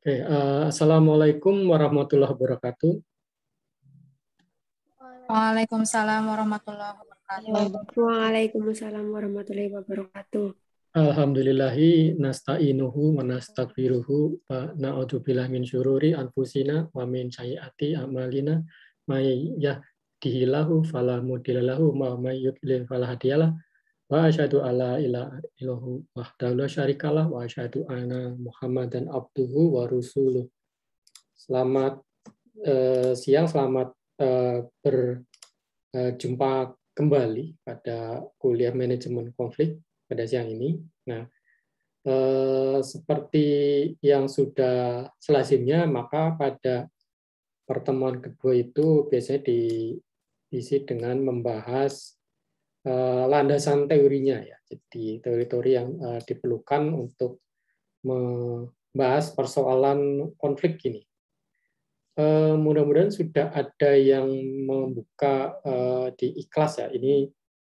Oke, Assalamualaikum warahmatullahi wabarakatuh. Waalaikumsalam warahmatullahi wabarakatuh. Waalaikumsalam warahmatullahi wabarakatuh. Alhamdulillahi nasta'inuhu wa nastaghfiruhu wa na'udzubillahi min syururi anfusina wa min sayyiati a'malina may yahdihillahu fala mudhilla lahu wa may yudlil fala hadiyalah wa asyhadu alla ilaha illallah wahdahu la syarikalah wa asyhadu anna Muhammadan abduhu wa rasuluh. Selamat siang, selamat berjumpa kembali pada kuliah manajemen konflik pada siang ini. Nah, seperti yang sudah selazimnya, maka pada pertemuan kedua itu biasanya diisi dengan membahas landasan teorinya, ya. Jadi teori-teori yang diperlukan untuk membahas persoalan konflik ini. Mudah-mudahan sudah ada yang membuka di Ikhlas, ya. Ini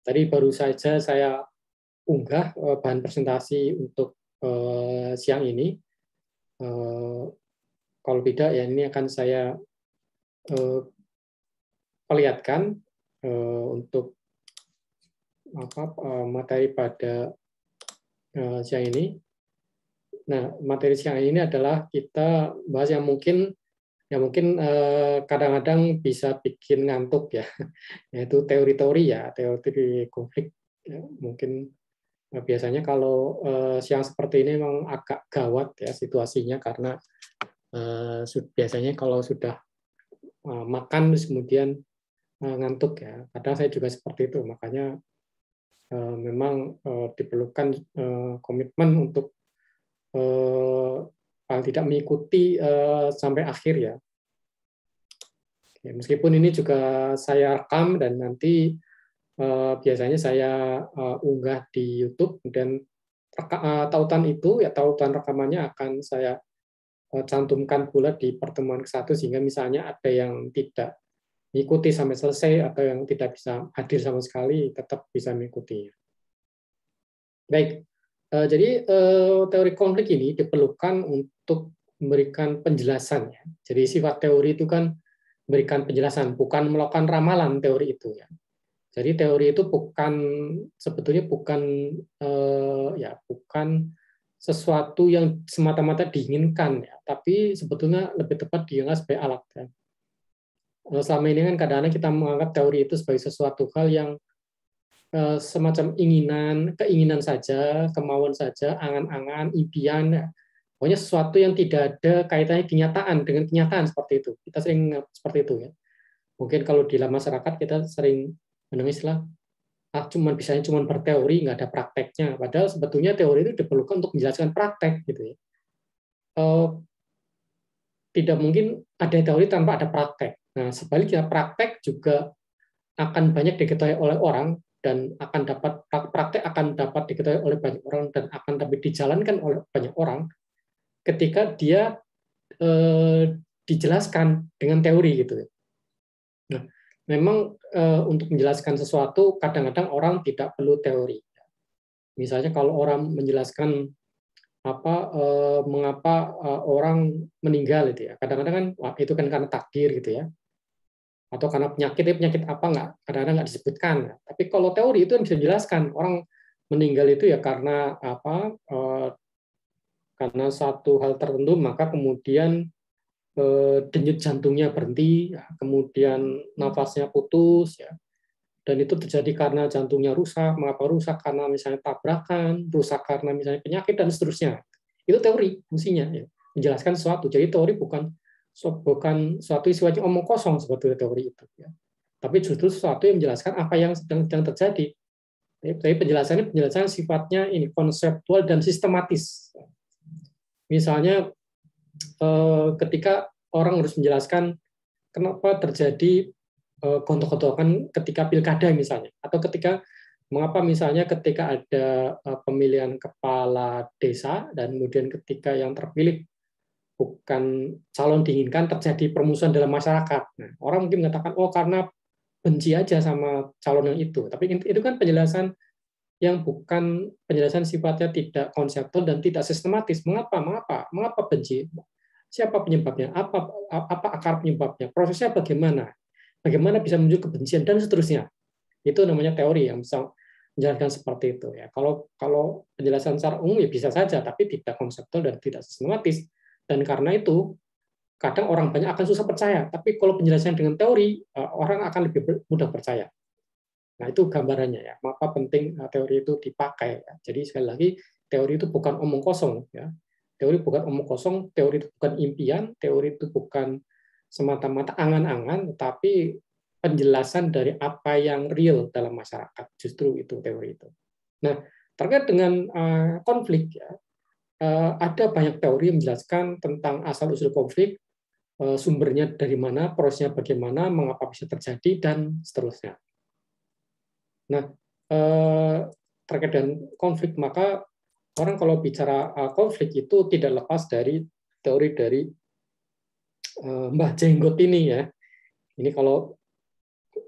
tadi baru saja saya unggah bahan presentasi untuk siang ini. Kalau tidak, ya ini akan saya perlihatkan untuk materi pada siang ini. Nah, materi siang ini adalah kita bahas yang mungkin kadang-kadang bisa bikin ngantuk, ya, yaitu teori-teori, ya, teori konflik. Ya, mungkin biasanya kalau siang seperti ini memang agak gawat, ya, situasinya, karena biasanya kalau sudah makan terus kemudian ngantuk, ya. Kadang saya juga seperti itu, makanya memang diperlukan komitmen untuk paling tidak mengikuti sampai akhir, ya. Meskipun ini juga saya rekam dan nanti biasanya saya unggah di YouTube, dan tautan itu, ya, tautan rekamannya akan saya cantumkan pula di pertemuan ke-1, sehingga misalnya ada yang tidak mengikuti sampai selesai atau yang tidak bisa hadir sama sekali tetap bisa mengikuti. Baik, jadi teori konflik ini diperlukan untuk memberikan penjelasan, ya. Jadi sifat teori itu kan memberikan penjelasan, bukan melakukan ramalan teori itu, ya. Jadi teori itu sebetulnya bukan sesuatu yang semata-mata diinginkan, ya, tapi sebetulnya lebih tepat dianggap sebagai alat, ya. Selama ini kan kadang-kadang kita menganggap teori itu sebagai sesuatu hal yang semacam keinginan saja, kemauan saja, angan-angan, impian, ya. Pokoknya sesuatu yang tidak ada kaitannya dengan kenyataan seperti itu. Kita sering seperti itu, ya. Mungkin kalau di dalam masyarakat kita sering mendengar istilah cuman berteori, nggak ada prakteknya. Padahal sebetulnya teori itu diperlukan untuk menjelaskan praktek, gitu, ya. Tidak mungkin ada teori tanpa ada praktek. Nah, sebaliknya praktek juga akan banyak diketahui oleh orang, dan praktek akan dapat diketahui oleh banyak orang dan akan dapat dijalankan oleh banyak orang ketika dia dijelaskan dengan teori, gitu. Nah, memang untuk menjelaskan sesuatu kadang-kadang orang tidak perlu teori. Misalnya kalau orang menjelaskan mengapa orang meninggal, itu, ya, kadang-kadang kan itu kan karena takdir, gitu, ya, atau karena penyakit apa, kadang-kadang nggak disebutkan. Tapi kalau teori itu bisa dijelaskan, orang meninggal itu ya karena karena satu hal tertentu, maka kemudian denyut jantungnya berhenti, ya, kemudian nafasnya putus, ya, dan itu terjadi karena jantungnya rusak. Mengapa rusak? Karena misalnya tabrakan, rusak karena misalnya penyakit, dan seterusnya. Itu teori fungsinya, ya, menjelaskan sesuatu. Jadi teori bukan suatu sifatnya omong kosong sebetulnya teori itu, ya. Tapi justru sesuatu yang menjelaskan apa yang sedang terjadi. Tapi penjelasan sifatnya ini konseptual dan sistematis. Misalnya ketika orang harus menjelaskan kenapa terjadi gontok-gontokan ketika pilkada misalnya, atau mengapa misalnya ketika ada pemilihan kepala desa dan kemudian ketika yang terpilih bukan calon diinginkan, terjadi permusuhan dalam masyarakat. Nah, orang mungkin mengatakan, oh karena benci aja sama calon yang itu. Tapi itu kan penjelasan yang bukan penjelasan sifatnya tidak konseptual dan tidak sistematis. Mengapa benci? Siapa penyebabnya? Apa akar penyebabnya? Prosesnya bagaimana? Bagaimana bisa muncul kebencian dan seterusnya. Itu namanya teori yang bisa menjelaskan seperti itu ya. Kalau penjelasan secara umum ya bisa saja, tapi tidak konseptual dan tidak sistematis. Dan karena itu kadang orang banyak akan susah percaya. Tapi kalau penjelasan dengan teori, orang akan lebih mudah percaya. Nah, itu gambarannya ya. Maka penting teori itu dipakai. Ya. Jadi sekali lagi, teori itu bukan omong kosong. Ya. Teori bukan omong kosong, teori itu bukan impian, teori itu bukan semata-mata angan-angan, tetapi penjelasan dari apa yang real dalam masyarakat. Justru itu teori itu. Nah, terkait dengan konflik, ya, ada banyak teori yang menjelaskan tentang asal-usul konflik, sumbernya dari mana, prosesnya bagaimana, mengapa bisa terjadi, dan seterusnya. Nah, terkait dengan konflik, maka orang kalau bicara konflik itu tidak lepas dari teori dari Mbah Jenggot ini ya. Ini kalau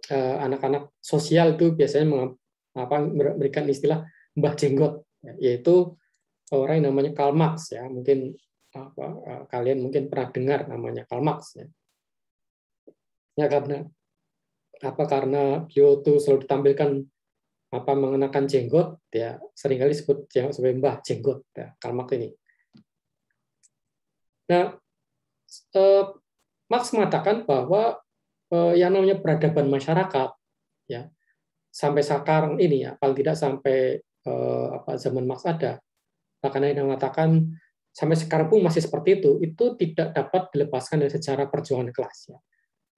anak-anak sosial itu biasanya memberikan istilah Mbah Jenggot, yaitu orang yang namanya Karl Marx ya. Mungkin kalian mungkin pernah dengar namanya Karl Marx ya. Ya karena beliau itu selalu ditampilkan mengenakan jenggot, ya seringkali disebut sebagai Mbah Jenggot, ya, Karl Marx ini. Nah, Marx mengatakan bahwa yang namanya peradaban masyarakat, ya sampai sekarang ini ya, paling tidak sampai zaman Marx ada, bahkan yang mengatakan sampai sekarang pun masih seperti itu tidak dapat dilepaskan dari sejarah perjuangan kelas. Ya.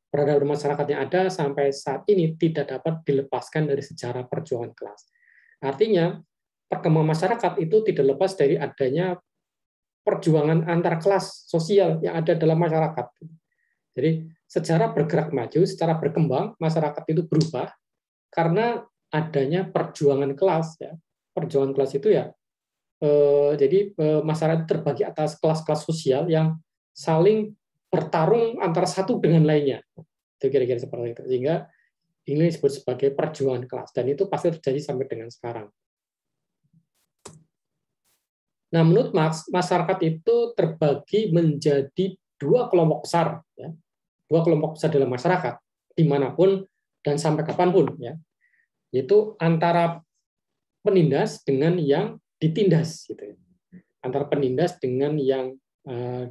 Peradaban masyarakat yang ada sampai saat ini tidak dapat dilepaskan dari sejarah perjuangan kelas. Artinya, perkembangan masyarakat itu tidak lepas dari adanya perjuangan antar kelas sosial yang ada dalam masyarakat. Jadi, secara bergerak maju, secara berkembang, masyarakat itu berubah karena adanya perjuangan kelas. Ya. Perjuangan kelas itu ya, jadi masyarakat terbagi atas kelas-kelas sosial yang saling bertarung antara satu dengan lainnya. Itu kira-kira seperti itu. Sehingga ini disebut sebagai perjuangan kelas. Dan itu pasti terjadi sampai dengan sekarang. Nah, menurut Marx, masyarakat itu terbagi menjadi dua kelompok besar. Ya. Dua kelompok besar dalam masyarakat, dimanapun dan sampai kapanpun. Ya. Yaitu antara penindas dengan yang ditindas. Gitu ya. Antara penindas dengan yang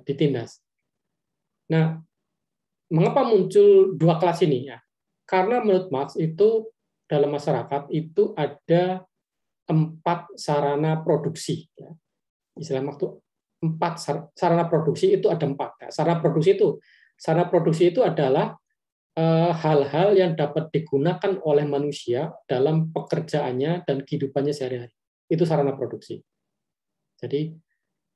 ditindas. Nah, mengapa muncul dua kelas ini? Ya, karena menurut Marx itu dalam masyarakat itu ada 4 sarana produksi. Ya. Istilah Marx itu 4 sarana produksi itu ada 4. Ya. Sarana produksi itu adalah hal-hal yang dapat digunakan oleh manusia dalam pekerjaannya dan kehidupannya sehari-hari. Itu sarana produksi. Jadi,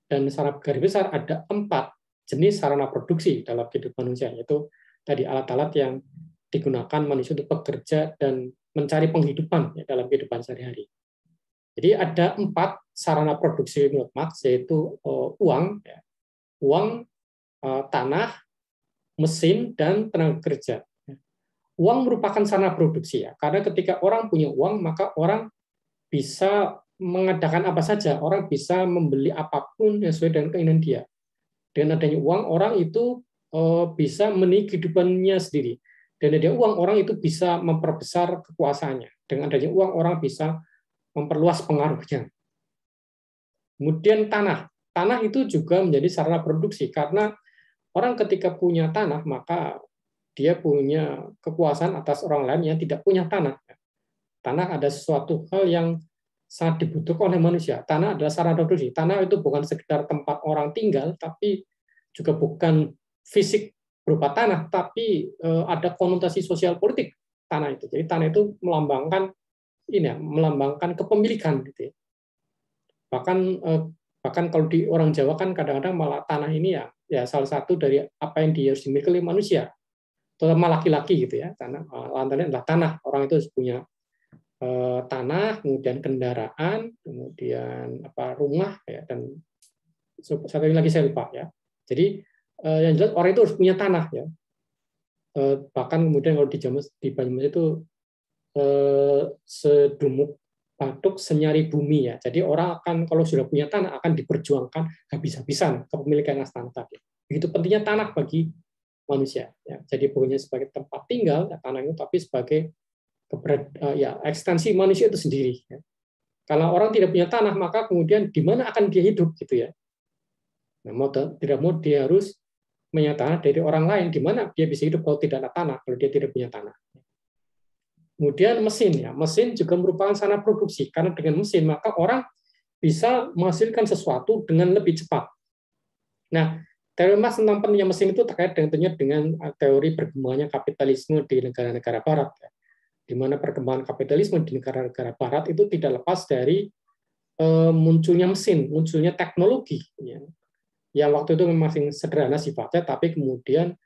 dan secara garis besar ada 4 jenis sarana produksi dalam kehidupan manusia, yaitu tadi alat-alat yang digunakan manusia untuk bekerja dan mencari penghidupan ya, dalam kehidupan sehari-hari. Jadi ada 4 sarana produksi menurut Marx, yaitu uang, ya, uang, tanah, mesin, dan tenaga kerja. Uang merupakan sarana produksi ya, karena ketika orang punya uang maka orang bisa mengadakan apa saja, orang bisa membeli apapun yang sesuai dengan keinginan dia. Dengan adanya uang, orang itu bisa memenuhi kehidupannya sendiri. Dengan adanya uang, orang itu bisa memperbesar kekuasaannya. Dengan adanya uang, orang bisa memperluas pengaruhnya. Kemudian tanah. Tanah itu juga menjadi sarana produksi, karena orang ketika punya tanah, maka dia punya kekuasaan atas orang lain yang tidak punya tanah. Tanah ada sesuatu hal yang sangat dibutuhkan oleh manusia. Tanah adalah sarana produksi. Tanah itu bukan sekedar tempat orang tinggal, tapi juga bukan fisik berupa tanah, tapi ada konotasi sosial politik tanah itu. Jadi tanah itu melambangkan melambangkan kepemilikan gitu ya. Bahkan kalau di orang Jawa kan kadang-kadang malah tanah ini ya salah satu dari apa yang harus dimiliki oleh manusia, terutama laki-laki gitu ya. Lantaran adalah tanah. Orang itu harus punya tanah, kemudian kendaraan, kemudian rumah ya, dan satu lagi saya lupa ya. Jadi yang jelas orang itu harus punya tanah ya. Bahkan kemudian kalau di Banyumas itu sedumuk batuk senyari bumi ya. Jadi orang akan kalau sudah punya tanah akan diperjuangkan habis-habisan kepemilikan atas tanah tadi. Begitu pentingnya tanah bagi manusia. Ya. Jadi bukannya sebagai tempat tinggal ya, tanah itu, tapi sebagai ekstensi manusia itu sendiri. Ya. Kalau orang tidak punya tanah, maka kemudian di mana akan dia hidup gitu ya. Nah, mau tidak mau dia harus punya tanah dari orang lain. Di mana dia bisa hidup kalau tidak ada tanah, kalau dia tidak punya tanah. Kemudian mesin ya, mesin juga merupakan sarana produksi karena dengan mesin maka orang bisa menghasilkan sesuatu dengan lebih cepat. Nah, teori Marx tentang pentingnya mesin itu terkait dengan teori perkembangannya kapitalisme di negara-negara Barat, ya. Di mana perkembangan kapitalisme di negara-negara Barat itu tidak lepas dari munculnya mesin, munculnya teknologi, ya. Yang waktu itu memang masih sederhana sifatnya, tapi kemudian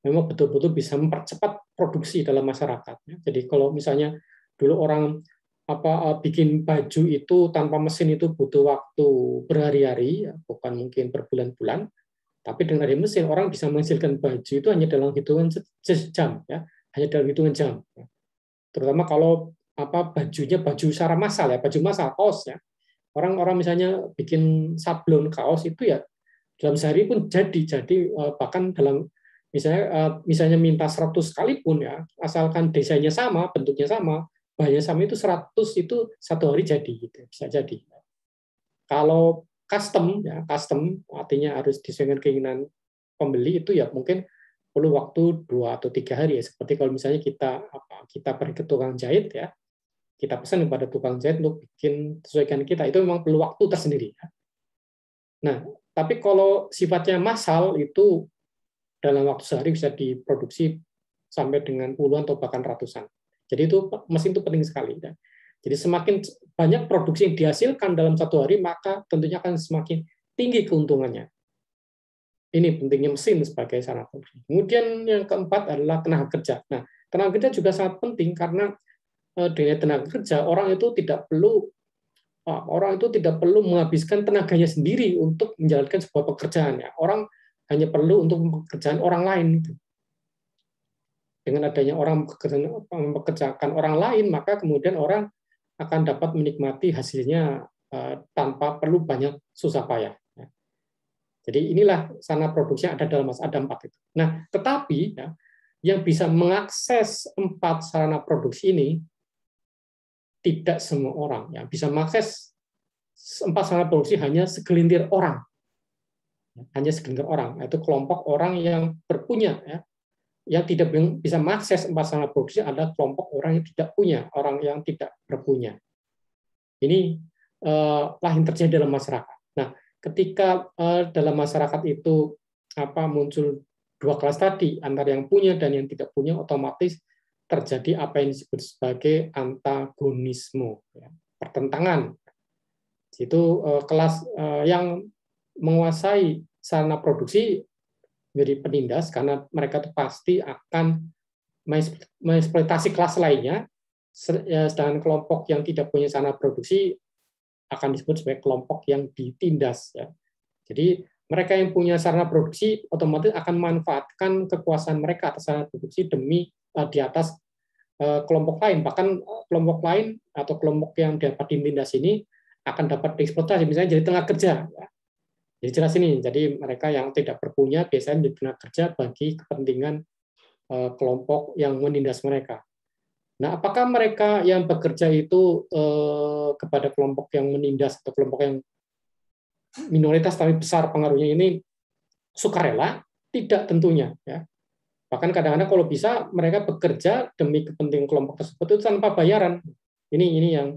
memang betul-betul bisa mempercepat produksi dalam masyarakat. Ya. Jadi kalau misalnya dulu orang bikin baju itu tanpa mesin itu butuh waktu berhari-hari, ya, bukan mungkin berbulan-bulan. Tapi dengan ada mesin, orang bisa menghasilkan baju itu hanya dalam hitungan jam, ya, hanya dalam hitungan jam. Ya. Terutama kalau bajunya baju secara massal ya, baju massal, kaos ya. Orang-orang misalnya bikin sablon kaos itu ya dalam sehari pun jadi bahkan dalam misalnya minta 100 sekalipun ya, asalkan desainnya sama, bentuknya sama, bahannya sama itu 100 itu satu hari jadi gitu, bisa jadi. Kalau custom artinya harus disesuaikan keinginan pembeli itu ya mungkin perlu waktu 2 atau 3 hari ya, seperti kalau misalnya kita pergi ke tukang jahit ya, kita pesan kepada tukang jahit untuk bikin sesuaikan kita, itu memang perlu waktu tersendiri ya. Nah, tapi kalau sifatnya massal itu dalam waktu sehari bisa diproduksi sampai dengan puluhan atau bahkan ratusan. Jadi itu mesin itu penting sekali ya. Jadi semakin banyak produksi yang dihasilkan dalam satu hari, maka tentunya akan semakin tinggi keuntungannya. Ini pentingnya mesin sebagai sarana produksi. Kemudian yang keempat adalah tenaga kerja. Nah, tenaga kerja juga sangat penting karena dengan tenaga kerja orang itu tidak perlu menghabiskan tenaganya sendiri untuk menjalankan sebuah pekerjaan. Ya. Orang hanya perlu untuk pekerjaan orang lain. Dengan adanya orang mempekerjakan orang lain, maka kemudian orang akan dapat menikmati hasilnya tanpa perlu banyak susah payah. Jadi inilah sarana produksi yang ada dalam Mas, ada 4 itu. Nah, tetapi ya, yang bisa mengakses 4 sarana produksi ini tidak semua orang. Ya, bisa mengakses 4 sarana produksi hanya segelintir orang. Hanya segelintir orang, yaitu kelompok orang yang berpunya. Ya. Yang tidak bisa mengakses 4 sarana produksi adalah kelompok orang yang tidak punya, orang yang tidak berpunya. Ini yang terjadi dalam masyarakat. Nah, ketika dalam masyarakat itu muncul 2 kelas tadi, antara yang punya dan yang tidak punya, otomatis terjadi apa yang disebut sebagai antagonisme, ya, pertentangan. Itu kelas yang menguasai sarana produksi menjadi penindas karena mereka itu pasti akan mengeksploitasi kelas lainnya, sedangkan kelompok yang tidak punya sarana produksi akan disebut sebagai kelompok yang ditindas. Ya. Jadi mereka yang punya sarana produksi otomatis akan memanfaatkan kekuasaan mereka atas sarana produksi demi di atas kelompok lain. Bahkan kelompok lain atau kelompok yang dapat ditindas ini akan dapat dieksploitasi, misalnya jadi tenaga kerja. Ya. Jadi jelas ini, jadi mereka yang tidak berpunya biasanya menjadi tenaga kerja bagi kepentingan kelompok yang menindas mereka. Nah, apakah mereka yang bekerja itu kepada kelompok yang menindas atau kelompok yang minoritas tapi besar pengaruhnya ini sukarela? Tidak tentunya. Ya. Bahkan kadang-kadang kalau bisa mereka bekerja demi kepentingan kelompok tersebut itu tanpa bayaran. Ini yang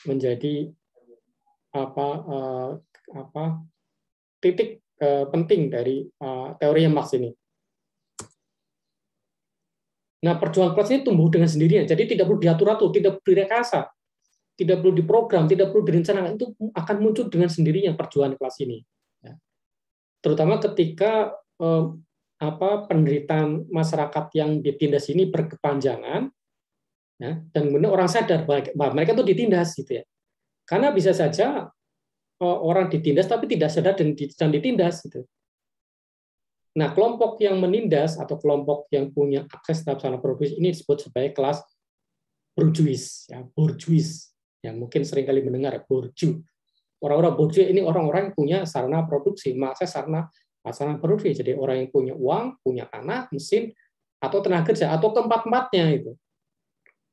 menjadi titik penting dari teori Marx ini. Nah, perjuangan kelas ini tumbuh dengan sendirinya, jadi tidak perlu diatur-atur, tidak perlu direkayasa, tidak perlu diprogram, tidak perlu direncanakan, itu akan muncul dengan sendirinya perjuangan kelas ini. Ya. Terutama ketika penderitaan masyarakat yang ditindas ini berkepanjangan, ya, dan kemudian orang sadar bahwa mereka itu ditindas, gitu ya. Karena bisa saja orang ditindas tapi tidak sadar dan ditindas, gitu. Nah, kelompok yang menindas atau kelompok yang punya akses terhadap sarana produksi ini disebut sebagai kelas bourgeois, ya, bourgeois. Yang mungkin seringkali mendengar bourgeois. Orang-orang bourgeois ini orang-orang yang punya sarana produksi, mengakses sarana sarana produksi. Jadi orang yang punya uang, punya tanah, mesin, atau tenaga kerja, atau keempat-empatnya itu.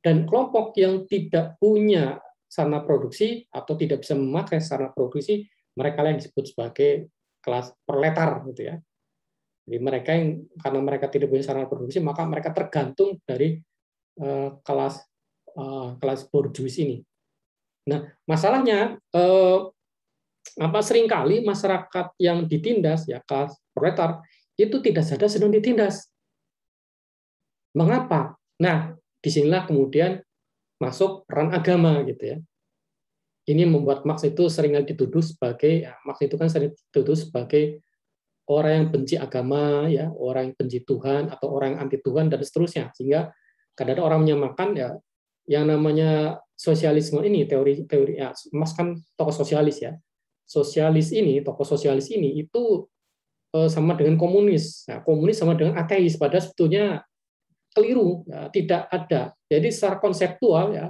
Dan kelompok yang tidak punya sarana produksi atau tidak bisa memakai sarana produksi, mereka yang disebut sebagai kelas proletar, gitu ya. Jadi mereka yang karena mereka tidak punya sarana produksi, maka mereka tergantung dari kelas borjuis ini. Nah, masalahnya seringkali masyarakat yang ditindas, ya kelas proletar, itu tidak sadar sedang ditindas. Mengapa? Nah, disinilah kemudian masuk peran agama, gitu ya. Ini membuat Marx itu seringkali dituduh sebagai, Marx itu kan sering dituduh sebagai orang yang benci agama, ya, orang yang benci Tuhan, atau orang yang anti Tuhan, dan seterusnya. Sehingga kadang-kadang orang menyamakan, ya, yang namanya sosialisme ini, teori ya, Marx kan tokoh sosialis, ya. Tokoh sosialis ini itu sama dengan komunis. Nah, komunis sama dengan ateis, padahal sebetulnya keliru, ya, tidak ada. Jadi secara konseptual, ya,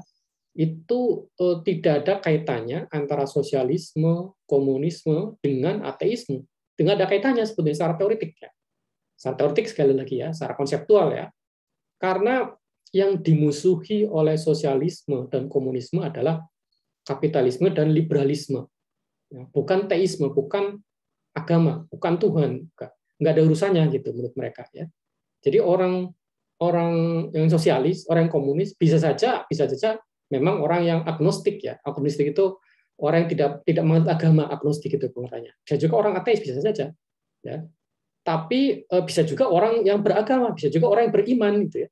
itu tidak ada kaitannya antara sosialisme, komunisme dengan ateisme. Tidak ada kaitannya sebetulnya secara teoretik, ya. Secara teoretik sekali lagi, ya, secara konseptual, ya. Karena yang dimusuhi oleh sosialisme dan komunisme adalah kapitalisme dan liberalisme. Ya, bukan teisme, bukan agama, bukan Tuhan, nggak ada urusannya gitu menurut mereka, ya. Jadi orang yang sosialis, orang yang komunis bisa saja memang orang yang agnostik, ya. Agnostik itu orang yang tidak menganut agama, agnostik itu pengertiannya. Bisa juga orang ateis, bisa saja, ya. Tapi bisa juga orang yang beragama, bisa juga orang yang beriman, gitu ya.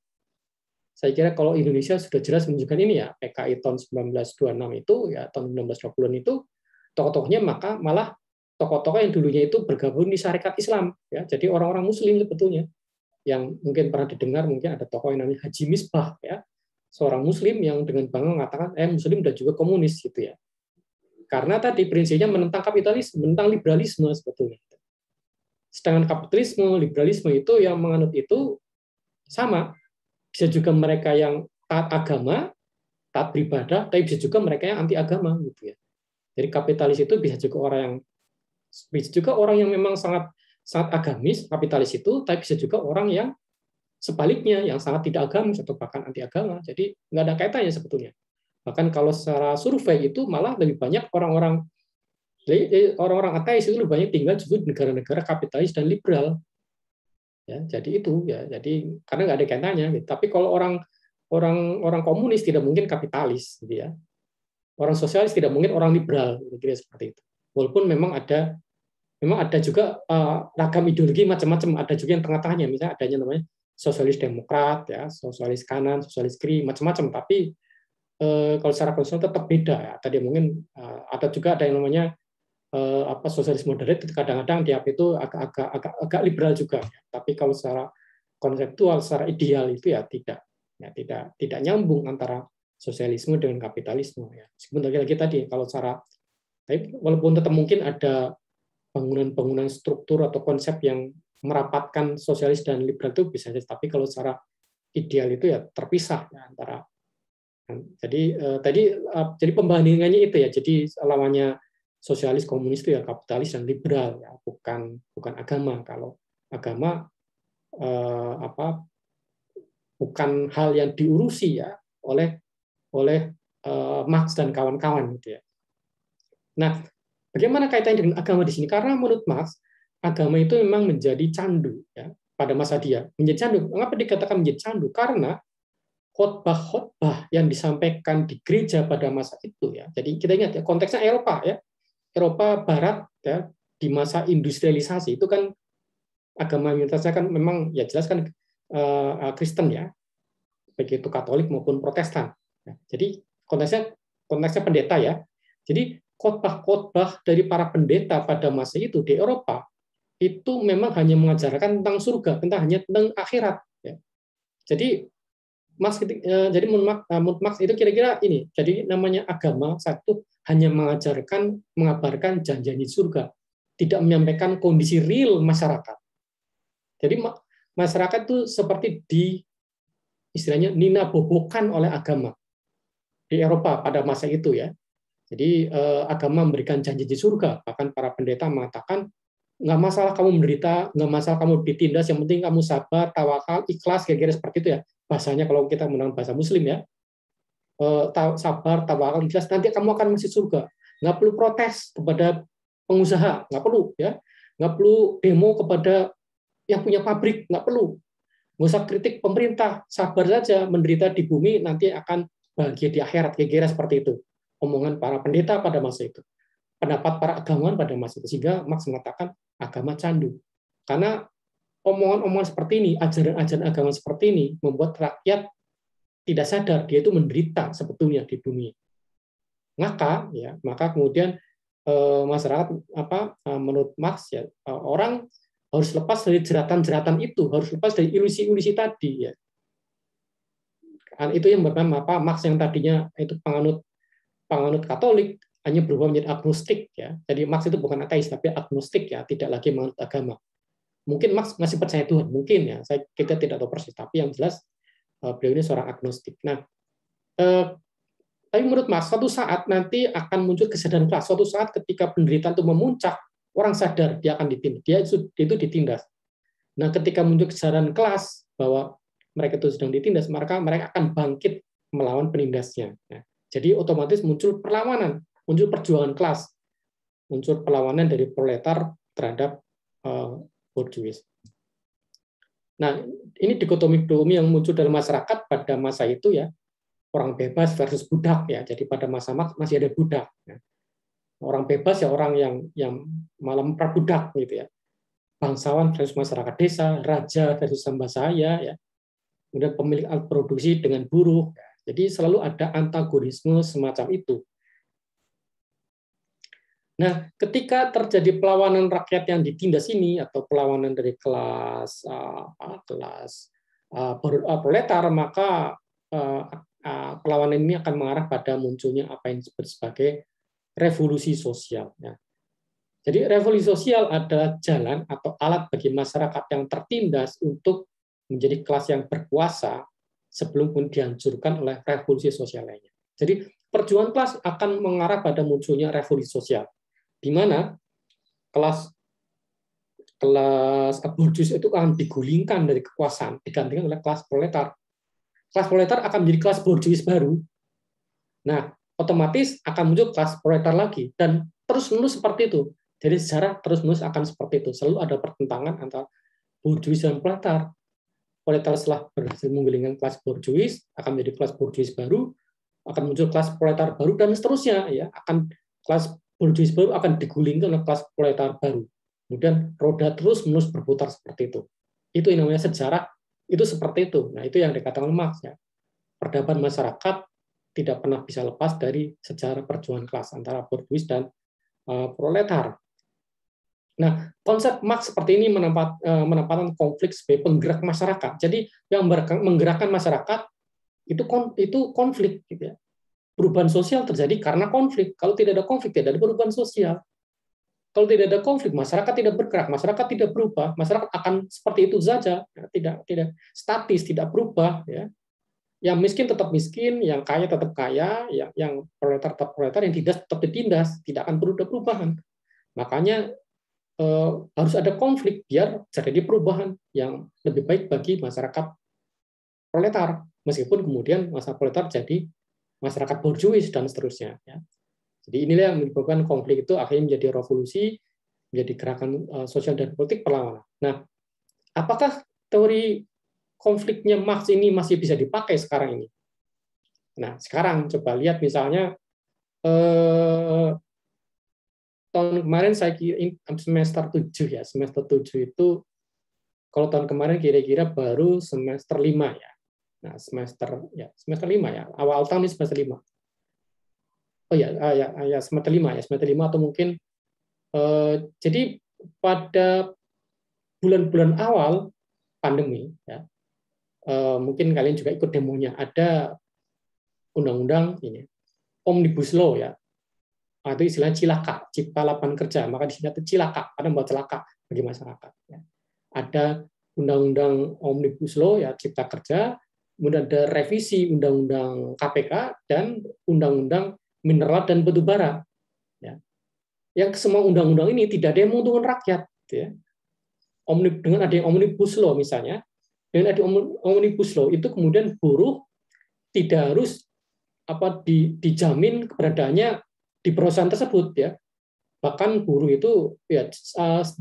Saya kira kalau Indonesia sudah jelas menunjukkan ini, ya, PKI tahun 1926 itu, ya, tahun 1920-an itu tokoh-tokohnya malah tokoh-tokoh yang dulunya itu bergabung di syarikat Islam, ya. Jadi orang-orang Muslim sebetulnya, yang mungkin pernah didengar, mungkin ada tokoh yang namanya Haji Misbah, ya, seorang Muslim yang dengan bangga mengatakan Muslim dan juga komunis, gitu ya. Karena tadi prinsipnya menentang kapitalisme, menentang liberalisme sebetulnya. Sedangkan kapitalisme, liberalisme itu yang menganut itu sama. Bisa juga mereka yang taat agama, taat beribadah, tapi bisa juga mereka yang anti agama, gitu ya. Jadi kapitalis itu bisa juga orang yang memang sangat agamis, kapitalis itu, tapi bisa juga orang yang sebaliknya, yang sangat tidak agamis atau bahkan anti agama. Jadi nggak ada kaitannya sebetulnya. Bahkan kalau secara survei itu malah lebih banyak orang-orang ateis itu lebih banyak tinggal justru di negara-negara kapitalis dan liberal. Ya, jadi itu, ya, jadi karena nggak ada kaitannya. Gitu. Tapi kalau orang komunis tidak mungkin kapitalis, gitu ya. Orang sosialis tidak mungkin orang liberal, kira-kira seperti itu. Walaupun memang ada juga ragam ideologi macam-macam, ada juga yang tengah-tengahnya, misalnya adanya namanya sosialis demokrat, ya, sosialis kanan, sosialis kiri, macam-macam. Tapi kalau secara konseptual tetap beda, ya. Tadi mungkin ada juga ada yang namanya sosialis moderat, itu kadang-kadang dia itu agak liberal juga, ya. Tapi kalau secara konseptual, secara ideal itu ya tidak nyambung antara sosialisme dengan kapitalisme, ya. Meskipun lagi-lagi tadi kalau walaupun tetap mungkin ada bangunan struktur atau konsep yang merapatkan sosialis dan liberal itu bisa, tapi kalau secara ideal itu ya terpisah, ya, antara. Jadi pembandingannya itu, ya. Jadi lawannya sosialis komunis itu ya kapitalis dan liberal, ya, bukan agama. Kalau agama bukan hal yang diurusi, ya, oleh Marx dan kawan-kawan, gitu ya. Nah, bagaimana kaitannya dengan agama di sini? Karena menurut Marx, agama itu memang menjadi candu, ya, pada masa dia. Menjadi candu. Mengapa dikatakan menjadi candu? Karena khotbah-khotbah yang disampaikan di gereja pada masa itu, ya. Jadi kita ingat, ya, konteksnya Eropa, ya. Eropa Barat, ya, di masa industrialisasi itu kan agama mayoritasnya kan memang ya jelas kan Kristen, ya, baik itu Katolik maupun Protestan. Ya, jadi konteksnya pendeta, ya. Jadi khotbah-khotbah dari para pendeta pada masa itu di Eropa itu memang hanya mengajarkan tentang surga, hanya tentang akhirat, ya. Jadi menurut Marx itu kira-kira ini. Jadi namanya agama satu hanya mengabarkan janji surga, tidak menyampaikan kondisi real masyarakat. Jadi masyarakat itu seperti istilahnya ninabobokan oleh agama di Eropa pada masa itu, ya. Jadi agama memberikan janji surga, bahkan para pendeta mengatakan nggak masalah kamu menderita, nggak masalah kamu ditindas, yang penting kamu sabar, tawakal, ikhlas, kira-kira seperti itu ya. Bahasanya kalau kita menggunakan bahasa Muslim ya, sabar, tawakal, ikhlas, nanti kamu akan masuk surga. Nggak perlu protes kepada pengusaha, nggak perlu ya, nggak perlu demo kepada yang punya pabrik, nggak perlu. Nggak usah kritik pemerintah, sabar saja, menderita di bumi nanti akan bahagia di akhirat, kira-kira seperti itu. Omongan para pendeta pada masa itu, pendapat para agamawan pada masa itu, sehingga Marx mengatakan agama candu. Karena omongan-omongan seperti ini, ajaran-ajaran agama seperti ini membuat rakyat tidak sadar dia itu menderita sebetulnya di bumi. Maka kemudian masyarakat menurut Marx ya, orang harus lepas dari jeratan-jeratan itu, harus lepas dari ilusi-ilusi tadi ya. Itu yang berbeda Marx yang tadinya itu penganut Katolik hanya berubah menjadi agnostik ya. Jadi Marx itu bukan ateis tapi agnostik ya, tidak lagi menganut agama. Mungkin Marx masih percaya Tuhan, mungkin ya. Kita tidak tahu persis, tapi yang jelas beliau ini seorang agnostik. Nah, tapi menurut Marx suatu saat nanti akan muncul kesadaran kelas. Suatu saat ketika penderitaan itu memuncak, orang sadar dia akan ditindas, dia itu ditindas. Nah, ketika muncul kesadaran kelas bahwa mereka itu sedang ditindas, maka mereka akan bangkit melawan penindasnya. Nah, jadi otomatis muncul perlawanan, muncul perjuangan kelas, muncul perlawanan dari proletar terhadap borjuis. Nah, ini dikotomi yang muncul dalam masyarakat pada masa itu ya, orang bebas versus budak ya. Jadi pada masa Marx masih ada budak. Ya. Orang bebas ya orang yang malah memperbudak gitu ya. Bangsawan versus masyarakat desa, raja versus hamba sahaya ya. Kemudian pemilik alat produksi dengan buruh. Ya. Jadi selalu ada antagonisme semacam itu. Nah, ketika terjadi perlawanan rakyat yang ditindas ini atau perlawanan dari kelas proletar, maka perlawanan ini akan mengarah pada munculnya apa yang disebut sebagai revolusi sosial. Ya. Jadi revolusi sosial adalah jalan atau alat bagi masyarakat yang tertindas untuk menjadi kelas yang berkuasa sebelum pun dihancurkan oleh revolusi sosial lainnya. Jadi perjuangan kelas akan mengarah pada munculnya revolusi sosial, di mana kelas borjuis itu akan digulingkan dari kekuasaan, digantikan oleh kelas proletar. Kelas proletar akan menjadi kelas borjuis baru. Nah, otomatis akan muncul kelas proletar lagi, dan terus-menerus seperti itu. Jadi sejarah terus-menerus akan seperti itu. Selalu ada pertentangan antara borjuis dan proletar. Proletar setelah berhasil menggulingkan kelas borjuis akan menjadi kelas borjuis baru, akan muncul kelas proletar baru, dan seterusnya ya, akan kelas borjuis baru akan digulingkan oleh kelas proletar baru. Kemudian roda terus-menerus berputar seperti itu. Itu yang namanya sejarah, itu seperti itu. Nah, itu yang dikatakan Marx ya. Peradaban masyarakat tidak pernah bisa lepas dari sejarah perjuangan kelas antara borjuis dan proletar. Nah, konsep Marx seperti ini menempatkan konflik sebagai penggerak masyarakat. Jadi yang menggerakkan masyarakat itu konflik gitu ya. Perubahan sosial terjadi karena konflik. Kalau tidak ada konflik, tidak ada perubahan sosial. Kalau tidak ada konflik, masyarakat tidak bergerak, masyarakat tidak berubah, masyarakat akan seperti itu saja, tidak statis, tidak berubah. Ya. Yang miskin tetap miskin, yang kaya tetap kaya, yang proletar tetap proletar, yang tindas tetap ditindas, tidak akan perlu ada perubahan. Makanya harus ada konflik biar terjadi perubahan yang lebih baik bagi masyarakat proletar, meskipun kemudian masyarakat proletar jadi masyarakat borjuis dan seterusnya. Ya. Jadi inilah yang menyebabkan konflik itu akhirnya menjadi revolusi, menjadi gerakan sosial dan politik perlawanan. Nah, apakah teori konfliknya Marx ini masih bisa dipakai sekarang ini? Nah, sekarang coba lihat misalnya tahun kemarin saya kira semester 7 ya, semester 7 itu kalau tahun kemarin kira-kira baru semester 5 ya. Nah, semester 5 ya, awal tahun ini semester 5. Oh ya semester 5 ya, semester 5 atau mungkin jadi pada bulan-bulan awal pandemi ya, mungkin kalian juga ikut demonya, ada undang-undang ini Omnibus Law ya, atau istilah cilaka, cipta lapangan kerja, maka di sini ada cilaka, ada membuat celaka bagi masyarakat ya. Ada undang-undang Omnibus Law ya, cipta kerja, kemudian ada revisi undang-undang KPK dan undang-undang mineral dan batu bara. Ya. Yang semua undang-undang ini tidak ada yang menguntungkan rakyat, gitu ya. Dengan adanya omnibus law misalnya, dengan adanya omnibus law itu kemudian buruh tidak harus dijamin keberadaannya di perusahaan tersebut ya. Bahkan buruh itu ya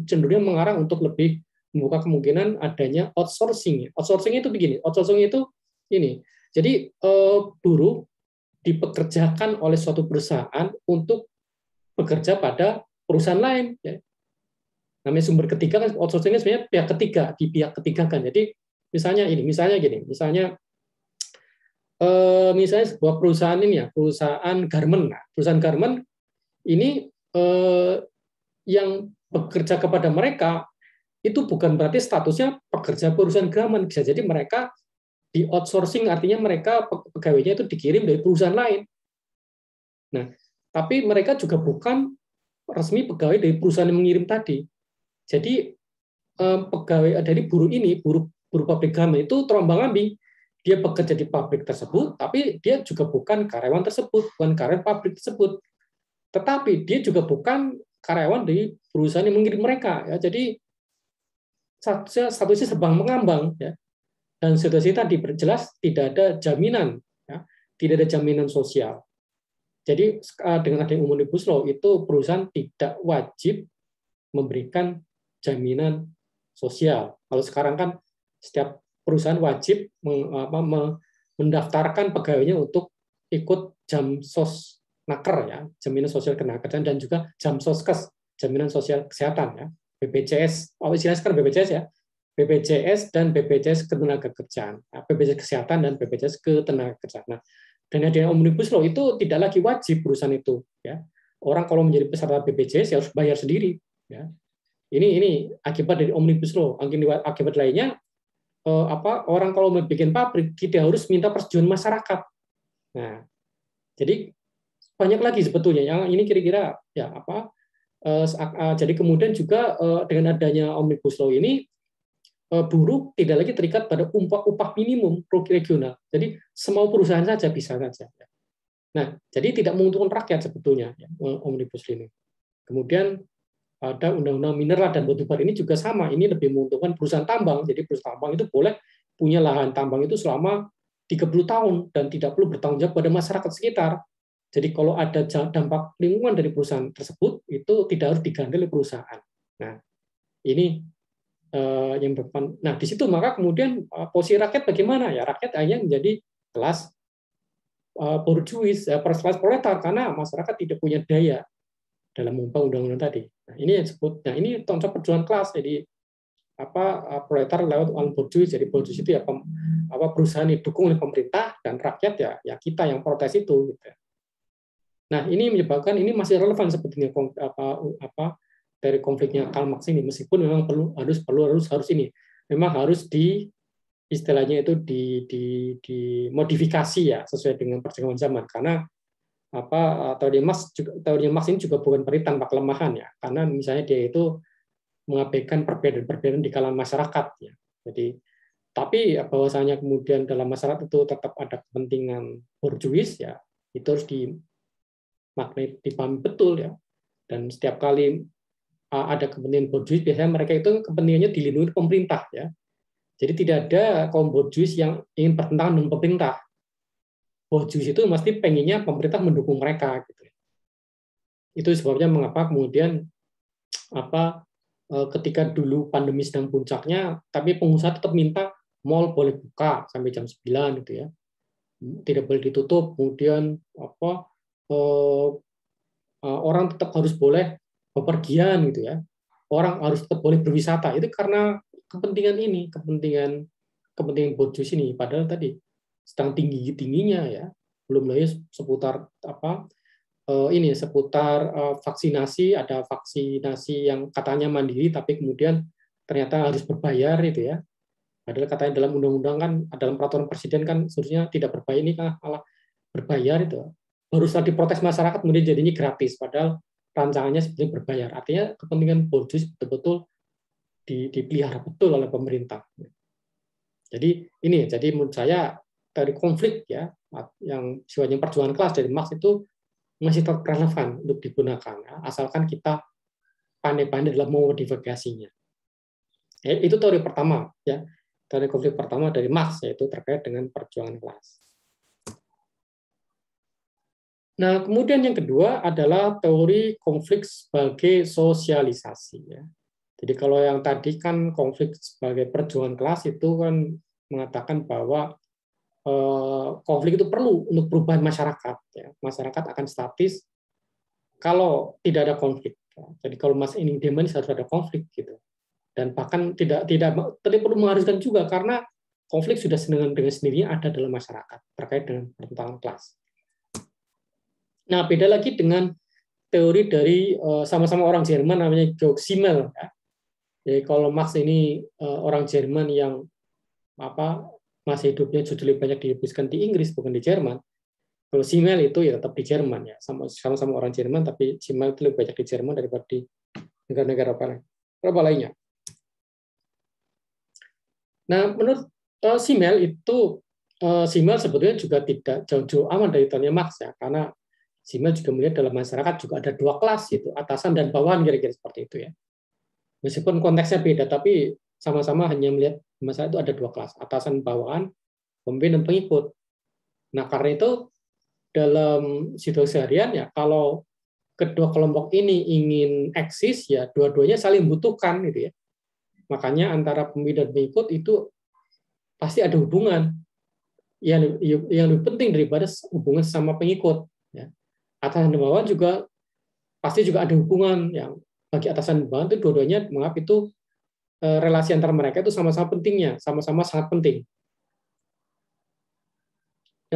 cenderung mengarah untuk lebih membuka kemungkinan adanya outsourcing. Outsourcing itu begini, outsourcing itu ini. Jadi buruh dipekerjakan oleh suatu perusahaan untuk bekerja pada perusahaan lain. Ya. Namanya sumber ketiga kan outsourcing sebenarnya pihak ketiga, di pihak ketiga kan. Jadi misalnya sebuah perusahaan ini ya, perusahaan garment. Nah, perusahaan garment ini yang bekerja kepada mereka itu bukan berarti statusnya pekerja perusahaan garment, bisa jadi mereka di outsourcing, artinya mereka pegawainya itu dikirim dari perusahaan lain. Nah, tapi mereka juga bukan resmi pegawai dari perusahaan yang mengirim tadi. Jadi pegawai dari buruh ini, buruh pabrik garment itu terombang-ambing. Dia bekerja di pabrik tersebut, tapi dia juga bukan karyawan tersebut, bukan karyawan pabrik tersebut. Tetapi dia juga bukan karyawan dari perusahaan yang mengirim mereka. Ya. Jadi statusnya sebang mengambang. Ya. Dan situasi tadi berjelas tidak ada jaminan, ya. Tidak ada jaminan sosial. Jadi dengan adanya omnibus law itu perusahaan tidak wajib memberikan jaminan sosial. Kalau sekarang kan setiap perusahaan wajib mendaftarkan pegawainya untuk ikut Jamsos Naker ya, jaminan sosial ketenagakerjaan, dan juga Jamsoskes, jaminan sosial kesehatan ya, BPJS, istilahnya sekarang BPJS ya, BPJS dan BPJS ketenagakerjaan, BPJS kesehatan dan BPJS ketenagakerjaan. Nah, dan adanya omnibus law itu tidak lagi wajib perusahaan itu ya. Orang kalau menjadi peserta BPJS ya harus bayar sendiri ya. Ini akibat dari omnibus law. Akibat lainnya orang kalau mau bikin pabrik tidak harus minta persetujuan masyarakat. Nah, jadi banyak lagi sebetulnya yang ini kira-kira ya jadi kemudian juga dengan adanya omnibus law ini buruh tidak lagi terikat pada upah minimum regional. Jadi semua perusahaan saja bisa saja. Nah, jadi tidak menguntungkan rakyat sebetulnya ya, omnibus law ini. Kemudian ada undang-undang mineral dan batubara ini juga sama. Ini lebih menguntungkan perusahaan tambang. Jadi perusahaan tambang itu boleh punya lahan tambang itu selama 30 tahun dan tidak perlu bertanggung jawab pada masyarakat sekitar. Jadi kalau ada dampak lingkungan dari perusahaan tersebut itu tidak harus diganti oleh perusahaan. Nah, ini yang depan. Nah, di situ maka kemudian posisi rakyat bagaimana ya? Rakyat hanya menjadi kelas borjuis, kelas proletar karena masyarakat tidak punya daya dalam mengubah undang-undang tadi. Nah, ini yang disebut. Nah, ini contoh perjuangan kelas. Jadi proletar lewat borjuis. Jadi borjuis itu ya perusahaan didukung oleh pemerintah dan rakyat ya kita yang protes itu. Gitu. Nah, ini menyebabkan ini masih relevan sebetulnya dari konfliknya Karl Marx ini, meskipun memang harus ini memang harus istilahnya itu dimodifikasi ya sesuai dengan perkembangan zaman, karena teori Marx ini juga bukan berarti tanpa kelemahan ya, karena misalnya dia itu mengabaikan perbedaan-perbedaan di kalangan masyarakat ya. Jadi tapi bahwasanya kemudian dalam masyarakat itu tetap ada kepentingan borjuis ya, itu harus dipahami betul ya. Dan setiap kali ada kepentingan borjuis, biasanya mereka itu kepentingannya dilindungi pemerintah ya. Jadi tidak ada kaum borjuis yang ingin bertentangan dengan pemerintah. Borjuis itu mesti pengennya pemerintah mendukung mereka gitu. Itu sebabnya mengapa kemudian ketika dulu pandemi sedang puncaknya, tapi pengusaha tetap minta mal boleh buka sampai jam 9 gitu ya. Tidak boleh ditutup, kemudian orang tetap harus boleh bepergian gitu ya. Orang harus tetap boleh berwisata. Itu karena kepentingan ini, kepentingan borjuis ini. Padahal tadi sedang tingginya ya. Belum lagi seputar seputar vaksinasi, ada vaksinasi yang katanya mandiri tapi kemudian ternyata harus berbayar itu ya. Padahal katanya dalam undang-undang kan, dalam peraturan presiden kan seharusnya tidak berbayar, ini kan malah berbayar itu. Baru setelah diprotes masyarakat kemudian jadinya gratis, padahal rancangannya sebenarnya berbayar. Artinya kepentingan borjuis betul-betul dipelihara betul oleh pemerintah. Jadi menurut saya dari konflik ya, yang sifatnya perjuangan kelas dari Marx itu masih tetap relevan untuk digunakan ya, asalkan kita pandai-pandai dalam memodifikasinya. Itu teori pertama, ya. Teori konflik pertama dari Marx, yaitu terkait dengan perjuangan kelas. Nah, kemudian yang kedua adalah teori konflik sebagai sosialisasi. Ya. Jadi kalau yang tadi kan konflik sebagai perjuangan kelas itu kan mengatakan bahwa konflik itu perlu untuk perubahan masyarakat. Ya. Masyarakat akan statis kalau tidak ada konflik. Ya. Jadi kalau Mas ini demand harus ada konflik gitu. Dan bahkan tidak perlu mengharuskan juga karena konflik sudah dengan sendirinya ada dalam masyarakat terkait dengan pertentangan kelas. Nah, beda lagi dengan teori dari sama-sama orang Jerman namanya Georg Simmel. Ya. Jadi kalau Marx ini orang Jerman yang masih hidupnya jauh lebih banyak dihembuskan di Inggris bukan di Jerman. Kalau Simmel itu ya tetap di Jerman ya, sama-sama orang Jerman tapi Simmel itu lebih banyak di Jerman daripada di negara-negara apa lainnya. Nah, menurut Simmel itu Simmel sebetulnya juga tidak jauh-jauh aman dari teorinya Marx ya, karena Simmel juga melihat dalam masyarakat juga ada dua kelas, itu atasan dan bawahan, kira-kira seperti itu ya. Meskipun konteksnya beda, tapi sama-sama hanya melihat masyarakat itu ada dua kelas, atasan, bawahan, pemimpin dan pengikut. Nah, karena itu dalam situasi harian ya, kalau kedua kelompok ini ingin eksis ya, dua-duanya saling membutuhkan gitu ya. Makanya antara pemimpin dan pengikut itu pasti ada hubungan yang lebih penting daripada hubungan sama pengikut. Ya. Atasan dan bawahan juga pasti juga ada hubungan yang bagi atasan dan bawahan itu dua-duanya menganggap itu relasi antara mereka itu sama-sama pentingnya, sama-sama sangat penting.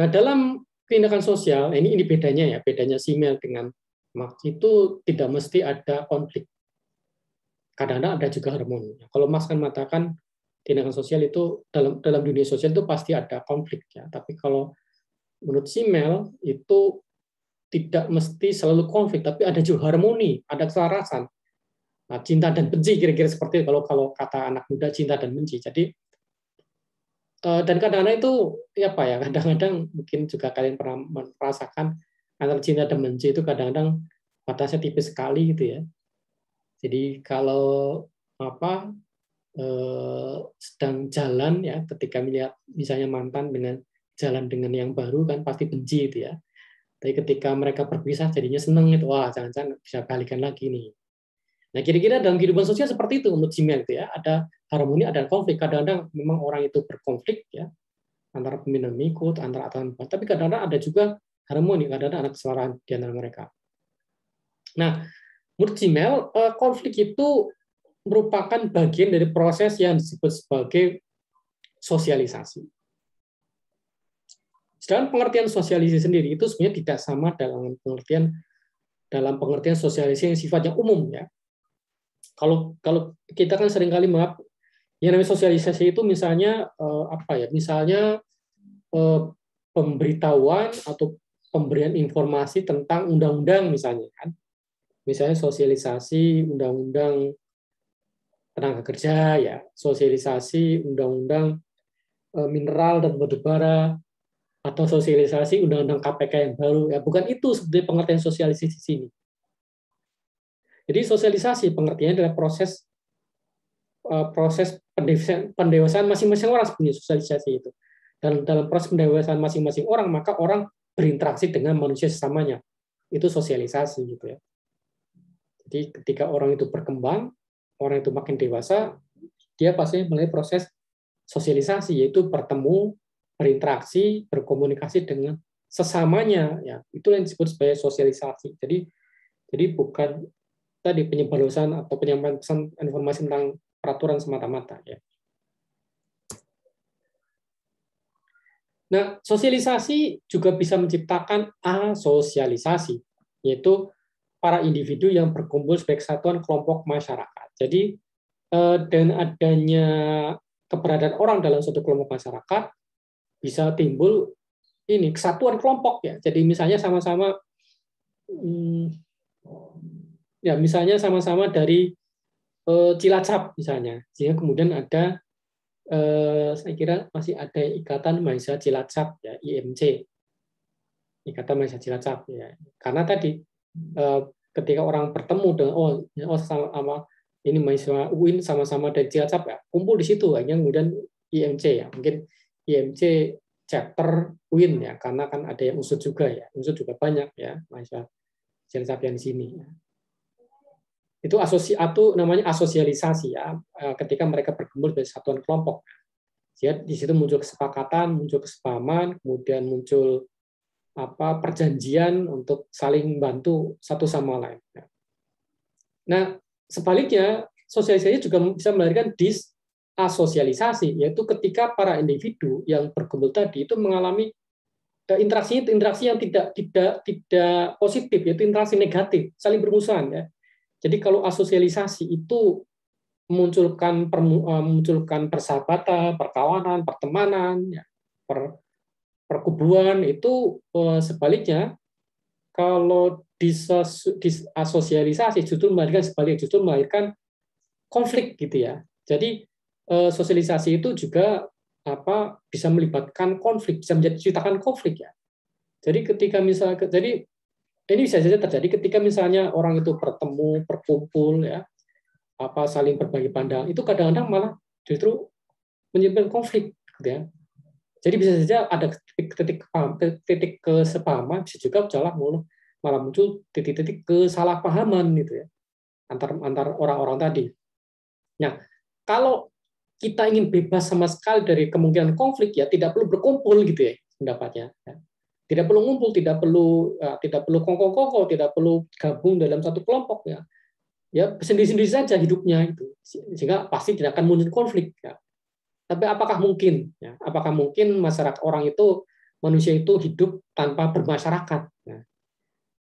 Nah, dalam tindakan sosial ini bedanya ya, bedanya Simmel dengan Marx itu tidak mesti ada konflik. Kadang-kadang ada juga harmoni. Kalau Marx kan mengatakan tindakan sosial itu dalam dunia sosial itu pasti ada konflik ya, tapi kalau menurut Simmel itu tidak mesti selalu konflik, tapi ada juga harmoni, ada keselarasan. Nah, cinta dan benci kira-kira seperti itu, kalau kata anak muda cinta dan benci. Jadi dan kadang-kadang itu ya apa ya, kadang-kadang mungkin juga kalian pernah merasakan antara cinta dan benci itu kadang-kadang batasnya tipis sekali gitu ya. Jadi kalau sedang jalan ya, ketika melihat misalnya mantan dengan jalan dengan yang baru kan pasti benci itu ya. Tapi ketika mereka berpisah jadinya seneng itu, wah jangan-jangan bisa balikan lagi nih. Nah kira-kira dalam kehidupan sosial seperti itu menurut Simmel itu ya, ada harmoni, ada konflik. Kadang-kadang memang orang itu berkonflik ya, antara pemimpin dan pengikut, antara atasan dan bawahan. Tapi kadang-kadang ada juga harmoni, kadang-kadang ada keselarasan di antara mereka. Nah, menurut Simmel, konflik itu merupakan bagian dari proses yang disebut sebagai sosialisasi. Sedangkan pengertian sosialisasi sendiri itu sebenarnya tidak sama dalam pengertian sosialisasi yang sifatnya umum ya. Kalau kita kan seringkali yang namanya sosialisasi itu misalnya misalnya pemberitahuan atau pemberian informasi tentang undang-undang misalnya kan. Misalnya sosialisasi undang-undang tenaga kerja ya, sosialisasi undang-undang mineral dan batu bara, atau sosialisasi undang-undang KPK yang baru ya, bukan itu sebenarnya pengertian sosialisasi di sini. Jadi sosialisasi pengertiannya adalah proses pendewasaan masing-masing orang sebenarnya sosialisasi itu. Dan dalam proses pendewasaan masing-masing orang maka orang berinteraksi dengan manusia sesamanya. Itu sosialisasi gitu ya. Jadi ketika orang itu berkembang, orang itu makin dewasa, dia pasti melalui proses sosialisasi, yaitu bertemu, berinteraksi, berkomunikasi dengan sesamanya. Ya, itu yang disebut sebagai sosialisasi. Jadi bukan tadi penyebaran atau penyampaian pesan informasi tentang peraturan semata-mata. Ya. Nah, sosialisasi juga bisa menciptakan asosialisasi, yaitu para individu yang berkumpul sebagai kesatuan kelompok masyarakat. Jadi dengan adanya keberadaan orang dalam suatu kelompok masyarakat bisa timbul ini kesatuan kelompok ya. Jadi misalnya sama-sama sama-sama dari Cilacap misalnya, sehingga kemudian ada saya kira masih ada Ikatan Mahasiswa Cilacap ya, IMC, Ikatan Mahasiswa Cilacap ya. Karena tadi ketika orang bertemu dengan sama ini mahasiswa UIN sama-sama dari Cilacap ya, kumpul di situ hanya kemudian IMC ya, mungkin IMC chapter UIN ya, karena kan ada yang UNSUD juga ya, UNSUD juga banyak ya mahasiswa Cilacap yang di sini ya. Itu namanya asosialisasi ya, ketika mereka berkumpul dari satuan kelompok. Jadi di situ muncul kesepakatan, muncul kesepahaman, kemudian muncul perjanjian untuk saling bantu satu sama lain. Nah, sebaliknya sosialisasi juga bisa melahirkan disasosialisasi, yaitu ketika para individu yang berkumpul tadi itu mengalami interaksi yang tidak positif, yaitu interaksi negatif, saling bermusuhan ya. Jadi kalau asosialisasi itu memunculkan persahabatan, perkawanan, pertemanan, ya, perkubuan, itu sebaliknya kalau disasosialisasi justru melahirkan konflik gitu ya. Jadi sosialisasi itu juga bisa melibatkan konflik, bisa menciptakan konflik ya. Jadi ini bisa saja terjadi ketika misalnya orang itu bertemu, berkumpul ya, saling berbagi pandangan, itu kadang-kadang malah justru menyebabkan konflik gitu ya. Jadi bisa saja ada titik kesepahaman, bisa juga malah muncul titik-titik kesalahpahaman gitu ya antar orang-orang tadi. Nah, kalau kita ingin bebas sama sekali dari kemungkinan konflik ya tidak perlu berkumpul gitu ya pendapatnya. Tidak perlu ngumpul, tidak perlu kongko-kongko, tidak perlu gabung dalam satu kelompok ya. Ya sendiri-sendiri saja hidupnya itu, sehingga pasti tidak akan muncul konflik ya. Tapi apakah mungkin ya, apakah mungkin manusia itu hidup tanpa bermasyarakat? Nah,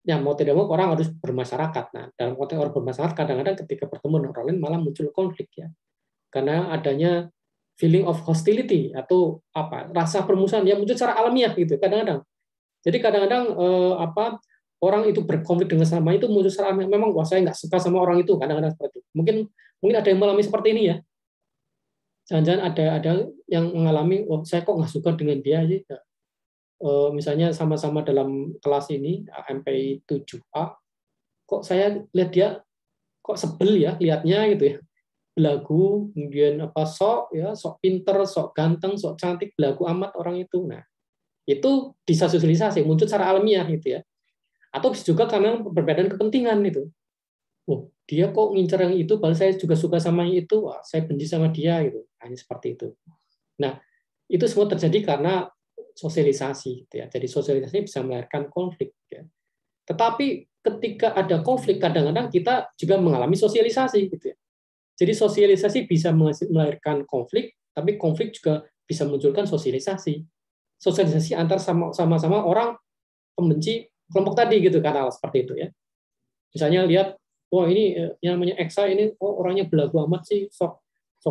ya mau tidak mau orang harus bermasyarakat. Nah, dalam konteks orang bermasyarakat kadang-kadang ketika bertemu dengan orang lain malah muncul konflik ya. Karena adanya feeling of hostility atau rasa permusuhan yang muncul secara alamiah gitu kadang-kadang. Jadi kadang-kadang orang itu berkonflik dengan sama itu muncul secara memang saya nggak suka sama orang itu, kadang-kadang seperti itu. Mungkin ada yang mengalami seperti ini ya. Jangan-jangan ada yang mengalami, saya kok nggak suka dengan dia sih. Misalnya sama-sama dalam kelas ini MPI 7A, kok saya lihat dia kok sebel ya lihatnya gitu ya. Belagu, kemudian sok pinter, sok ganteng, sok cantik, belagu amat orang itu. Nah, itu disasosialisasi, muncul secara alamiah gitu ya. Atau bisa juga karena perbedaan kepentingan itu. Dia kok ngincer yang itu, padahal saya juga suka sama yang itu, saya benci sama dia gitu. Hanya seperti itu. Nah, itu semua terjadi karena sosialisasi gitu ya. Jadi sosialisasi bisa melahirkan konflik ya. Tetapi ketika ada konflik kadang-kadang kita juga mengalami sosialisasi gitu ya. Jadi sosialisasi bisa melahirkan konflik, tapi konflik juga bisa munculkan sosialisasi. Sosialisasi antar sama-sama orang pembenci kelompok tadi gitu kan, seperti itu ya. Misalnya lihat, ini yang namanya Eksa ini orangnya belagu amat sih, sok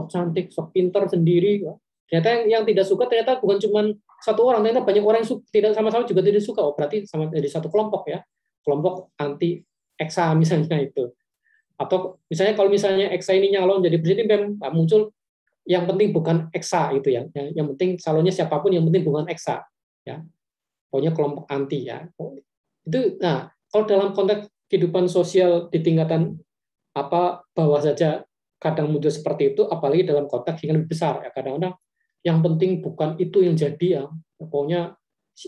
cantik, sok pintar sendiri. Ternyata yang tidak suka ternyata bukan cuma satu orang, ternyata banyak orang yang tidak sama-sama juga tidak suka. Berarti sama dari satu kelompok ya, kelompok anti Eksa misalnya itu. Atau misalnya kalau misalnya Eksa ini nyalon jadi presiden, muncul yang penting bukan Eksa itu ya. Yang penting calonnya siapapun, yang penting bukan Eksa ya. Pokoknya kelompok anti ya. Itu kalau dalam konteks kehidupan sosial di tingkatan bawah saja kadang muncul seperti itu, apalagi dalam konteks yang lebih besar ya. Kadang-kadang yang penting bukan itu yang jadi ya. Pokoknya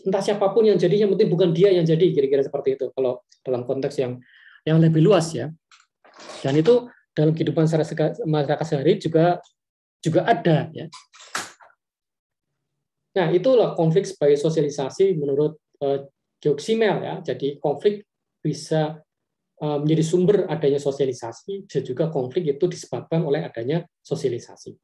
entah siapapun yang jadi, yang penting bukan dia yang jadi, kira-kira seperti itu kalau dalam konteks yang lebih luas ya. Dan itu dalam kehidupan masyarakat sehari juga ada ya. Nah, itulah konflik sebagai sosialisasi menurut Georg Simmel ya. Jadi konflik bisa menjadi sumber adanya sosialisasi, bisa juga konflik itu disebabkan oleh adanya sosialisasi.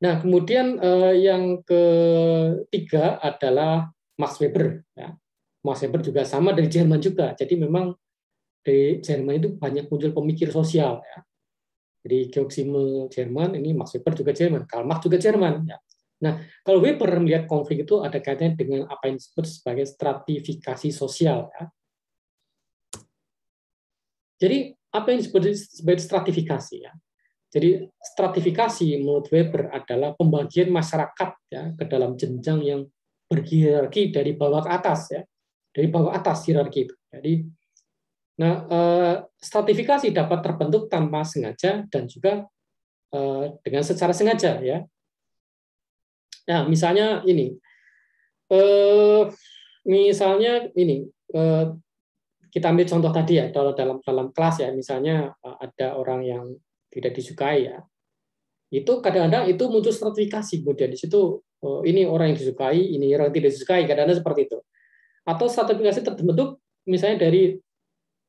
Nah, kemudian yang ketiga adalah Max Weber ya. Max Weber juga sama dari Jerman juga. Jadi memang dari Jerman itu banyak muncul pemikir sosial ya. Jadi Georg Simmel Jerman, ini Max Weber juga Jerman, Karl Marx juga Jerman ya. Nah, kalau Weber melihat konflik itu ada kaitannya dengan apa yang disebut sebagai stratifikasi sosial ya. Jadi apa yang disebut sebagai stratifikasi ya? Jadi stratifikasi menurut Weber adalah pembagian masyarakat ya ke dalam jenjang yang berhierarki dari bawah ke atas ya. Dari bawah atas hierarki itu. Jadi, stratifikasi dapat terbentuk tanpa sengaja dan juga dengan secara sengaja, ya. Nah, misalnya ini, kita ambil contoh tadi ya, kalau dalam kelas ya, misalnya ada orang yang tidak disukai ya, itu kadang-kadang itu muncul stratifikasi, kemudian di situ ini orang yang disukai, ini orang yang tidak disukai, kadang-kadang seperti itu. Atau stratifikasi terbentuk misalnya dari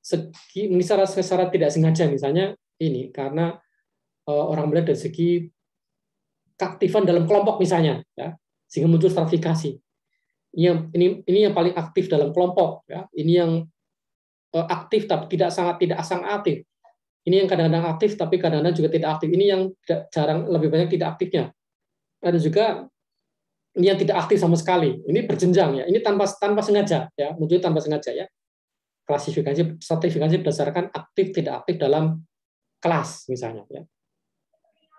segi secara tidak sengaja, misalnya ini karena orang melihat dari segi keaktifan dalam kelompok misalnya, ya, sehingga muncul stratifikasi. Ini yang paling aktif dalam kelompok, ya. Ini yang aktif tapi tidak sangat aktif. Ini yang kadang-kadang aktif tapi kadang-kadang juga tidak aktif. Ini yang jarang, lebih banyak tidak aktifnya. Ada juga ini yang tidak aktif sama sekali. Ini berjenjang ya. Ini tanpa sengaja ya, muncul tanpa sengaja ya. Klasifikasi stratifikasi berdasarkan aktif tidak aktif dalam kelas misalnya ya.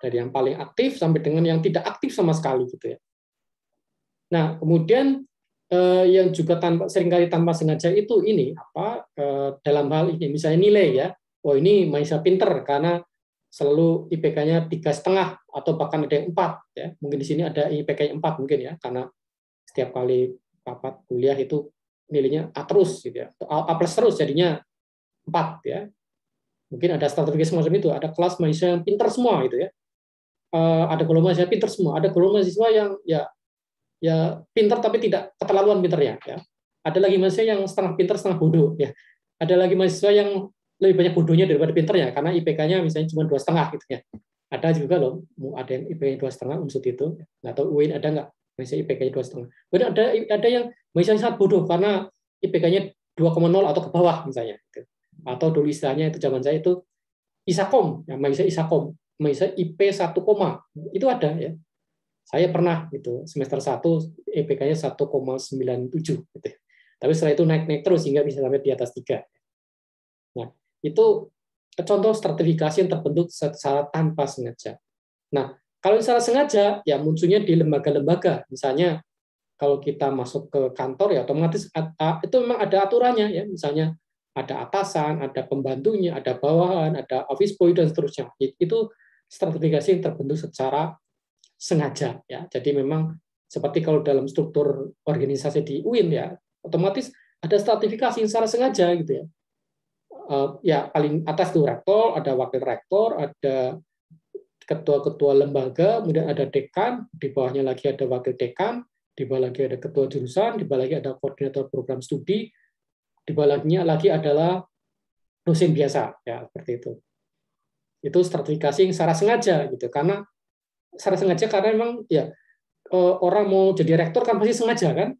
Dari yang paling aktif sampai dengan yang tidak aktif sama sekali gitu ya. Nah, kemudian yang juga seringkali tanpa sengaja itu ini dalam hal ini misalnya nilai ya. Oh, ini Maisa pinter karena selalu IPK-nya 3,5 atau bahkan ada yang 4 ya. Mungkin di sini ada IPK-nya 4 mungkin ya, karena setiap kali papat kuliah itu nilainya A terus gitu ya. Atau A plus terus jadinya 4 ya. Mungkin ada strategi semacam itu, ada kelas mahasiswa yang pinter semua gitu ya. Ada golongan mahasiswa pinter semua, ada golongan mahasiswa yang ya pinter tapi tidak keterlaluan pinternya ya. Ada lagi mahasiswa yang setengah pinter setengah bodoh ya. Ada lagi mahasiswa yang lebih banyak bodohnya daripada pinternya karena IPK-nya misalnya cuma 2,5 gitu ya. Ada juga loh, ada yang IPK-nya 2,5 unsur itu. Nggak tahu UIN ada nggak mahasiswa IPK-nya 2,5. Kemudian ada yang mahasiswa sangat bodoh karena IPK-nya 2,0 atau ke bawah misalnya. Atau dulu istilahnya itu zaman saya itu isakom, ya mahasiswa isakom, mahasiswa IP 1, itu ada ya. Saya pernah gitu semester 1 IPK-nya 1,97 gitu. Tapi setelah itu naik terus hingga bisa sampai di atas 3. Nah, itu contoh stratifikasi yang terbentuk secara tanpa sengaja. Nah, kalau secara sengaja ya munculnya di lembaga-lembaga. Misalnya kalau kita masuk ke kantor ya otomatis itu memang ada aturannya ya. Misalnya ada atasan, ada pembantunya, ada bawahan, ada office boy dan seterusnya. Itu stratifikasi yang terbentuk secara sengaja ya. Jadi memang seperti kalau dalam struktur organisasi di UIN ya, otomatis ada stratifikasi yang secara sengaja gitu ya. Ya paling atas itu rektor, ada wakil rektor, ada ketua-ketua lembaga, kemudian ada dekan, di bawahnya lagi ada wakil dekan, di bawah lagi ada ketua jurusan, di bawah lagi ada koordinator program studi, di bawah lagi adalah dosen biasa ya, seperti itu. Itu stratifikasi yang secara sengaja gitu, karena secara sengaja karena memang ya orang mau jadi rektor kan pasti sengaja kan.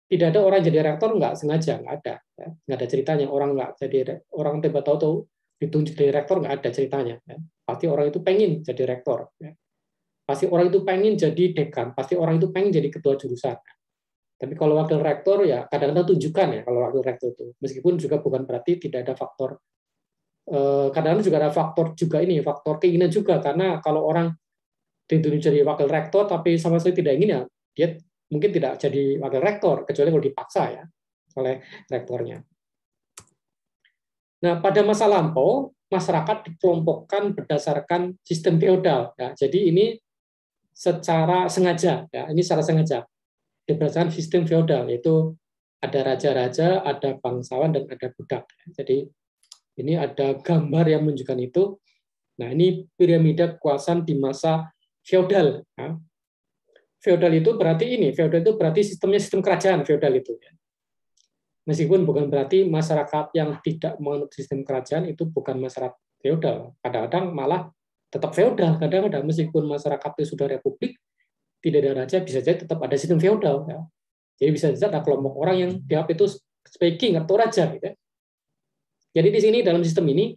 Tidak ada orang jadi rektor nggak sengaja, nggak ada ya. Nggak ada ceritanya orang nggak jadi orang tiba tahu ditunjuk jadi rektor, nggak ada ceritanya ya. Pasti orang itu pengen jadi rektor ya. Pasti orang itu pengen jadi dekan, pasti orang itu pengen jadi ketua jurusan. Tapi kalau wakil rektor ya kadang-kadang tunjukkan ya kalau wakil rektor itu, meskipun juga bukan berarti tidak ada faktor, kadang-kadang juga ada faktor juga ini faktor keinginan juga, karena kalau orang ditunjuk jadi wakil rektor tapi sama sekali tidak ingin ya dia mungkin tidak jadi wakil rektor kecuali kalau dipaksa ya oleh rektornya. Nah, pada masa lampau masyarakat dikelompokkan berdasarkan sistem feodal ya. Jadi ini secara sengaja ya, ini secara sengaja berdasarkan sistem feodal, yaitu ada raja-raja, ada bangsawan dan ada budak. Jadi ini ada gambar yang menunjukkan itu. Nah, ini piramida kekuasaan di masa feodal. Ya. Feodal itu berarti sistemnya sistem kerajaan feodal itu. Meskipun bukan berarti masyarakat yang tidak menganut sistem kerajaan itu bukan masyarakat feodal. Kadang-kadang malah tetap feodal. Kadang-kadang meskipun masyarakat itu sudah republik, tidak ada raja, bisa saja tetap ada sistem feodal. Ya. Jadi bisa saja ada kelompok orang yang dianggap itu sebagai king atau raja. Gitu. Jadi di sini dalam sistem ini,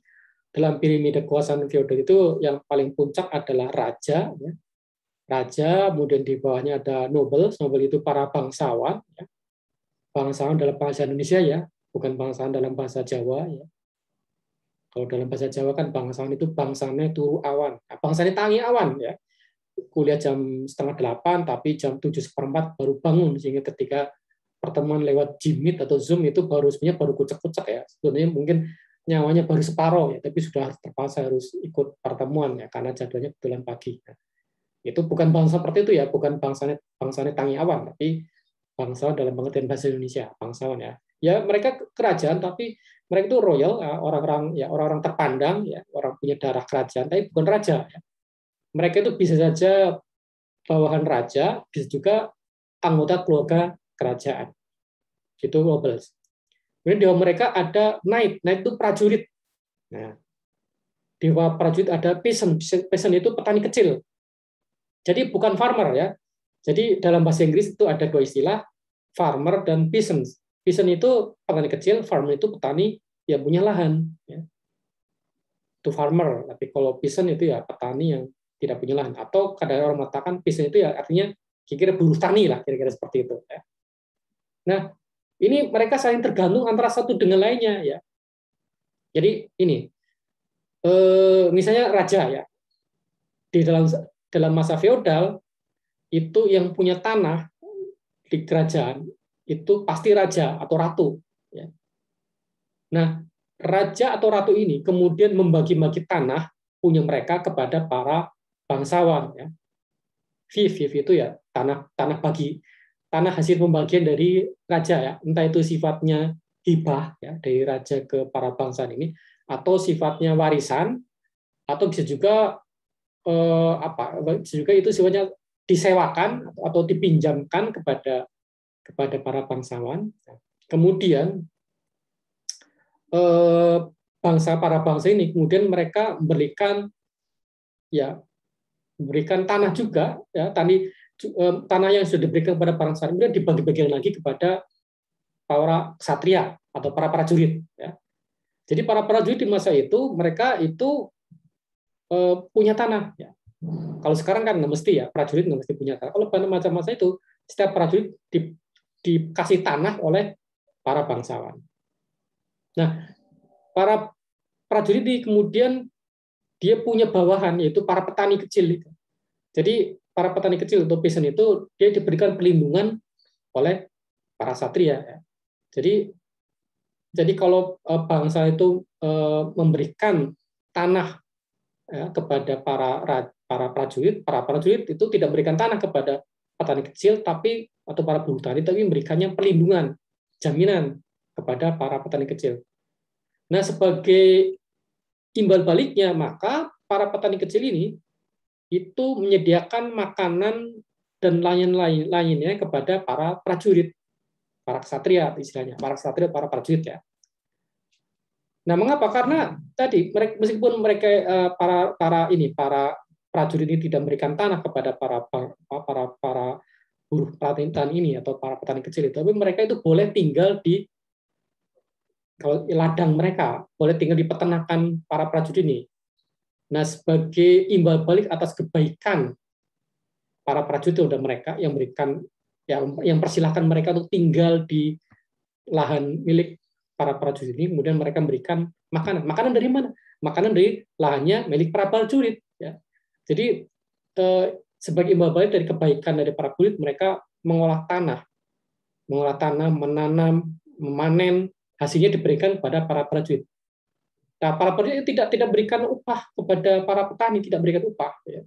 dalam piramida kekuasaan feodal itu yang paling puncak adalah raja. Ya. Raja, kemudian di bawahnya ada nobles itu para bangsawan. Ya. Bangsawan dalam bahasa Indonesia ya, bukan bangsawan dalam bahasa Jawa. Ya. Kalau dalam bahasa Jawa kan bangsawan itu bangsane turu awan. Nah, bangsane tangi awan ya. Kuliah jam 7:30, tapi jam 7:15 baru bangun, sehingga ketika pertemuan lewat Jimit atau Zoom itu sebenarnya baru kucek-kucek ya. Sebenarnya mungkin nyawanya baru separuh ya, tapi sudah terpaksa harus ikut pertemuan ya karena jadwalnya kebetulan pagi. Nah, itu bukan bangsa seperti itu ya, bukan bangsanya Tangi Awan, tapi bangsa dalam pengertian bahasa Indonesia, bangsawan ya. Ya mereka kerajaan, tapi mereka itu royal, orang-orang terpandang ya, orang punya darah kerajaan, tapi bukan raja ya. Mereka itu bisa saja bawahan raja, bisa juga anggota keluarga kerajaan. Itu nobles. Kemudian dewa mereka ada knight itu prajurit. Nah, dewa prajurit ada peasant itu petani kecil. Jadi bukan farmer ya. Jadi dalam bahasa Inggris itu ada dua istilah, farmer dan peasant. Peasant itu petani kecil, farmer itu petani yang punya lahan. Ya. Itu farmer, tapi kalau peasant itu ya petani yang tidak punya lahan. Atau kadang orang mengatakan peasant itu ya artinya kira-kira buruh tani lah, kira-kira seperti itu. Ya. Nah, ini mereka saling tergantung antara satu dengan lainnya ya. Jadi ini, misalnya raja ya, di dalam masa feodal itu yang punya tanah di kerajaan itu pasti raja atau ratu. Ya. Nah, raja atau ratu ini kemudian membagi-bagi tanah punya mereka kepada para bangsawan. Ya. Fief itu ya tanah bagi, tanah hasil pembagian dari raja ya, entah itu sifatnya hibah ya dari raja ke para bangsawan ini, atau sifatnya warisan, atau bisa juga juga itu sifatnya disewakan atau dipinjamkan kepada para bangsawan. Kemudian para bangsa ini kemudian mereka memberikan tanah juga ya, tanah yang sudah diberikan kepada bangsawan kemudian dibagi-bagikan lagi kepada para ksatria atau para prajurit ya. Jadi para prajurit di masa itu mereka itu punya tanah ya. Kalau sekarang kan nggak mesti ya, prajurit nggak mesti punya tanah. Kalau pada masa itu setiap prajurit dikasih tanah oleh para bangsawan. Nah, para prajurit ini kemudian dia punya bawahan yaitu para petani kecil itu. Jadi para petani kecil atau peasant itu dia diberikan perlindungan oleh para satria. Ya. Jadi kalau bangsa itu memberikan tanah ya, kepada para prajurit itu tidak memberikan tanah kepada petani kecil atau para buruh tani, tapi memberikannya perlindungan, jaminan kepada para petani kecil. Nah, sebagai imbal baliknya, maka para petani kecil ini itu menyediakan makanan dan lain-lainnya kepada para prajurit, para ksatria istilahnya, para ksatria, para prajurit ya. Nah, mengapa? Karena tadi meskipun mereka para prajurit ini tidak memberikan tanah kepada para buruh petani ini atau para petani kecil itu, tapi mereka itu boleh tinggal di ladang mereka, boleh tinggal di peternakan para prajurit ini. Nah, sebagai imbal balik atas kebaikan para prajurit itu mereka yang berikan yang persilahkan mereka untuk tinggal di lahan milik para prajurit ini, kemudian mereka memberikan makanan. Makanan dari mana? Makanan dari lahannya milik para prajurit. Ya. Jadi sebagai imbal balik dari kebaikan dari para prajurit, mereka mengolah tanah, menanam, memanen, hasilnya diberikan kepada para prajurit. Nah, para prajurit tidak berikan upah kepada para petani, tidak berikan upah. Ya.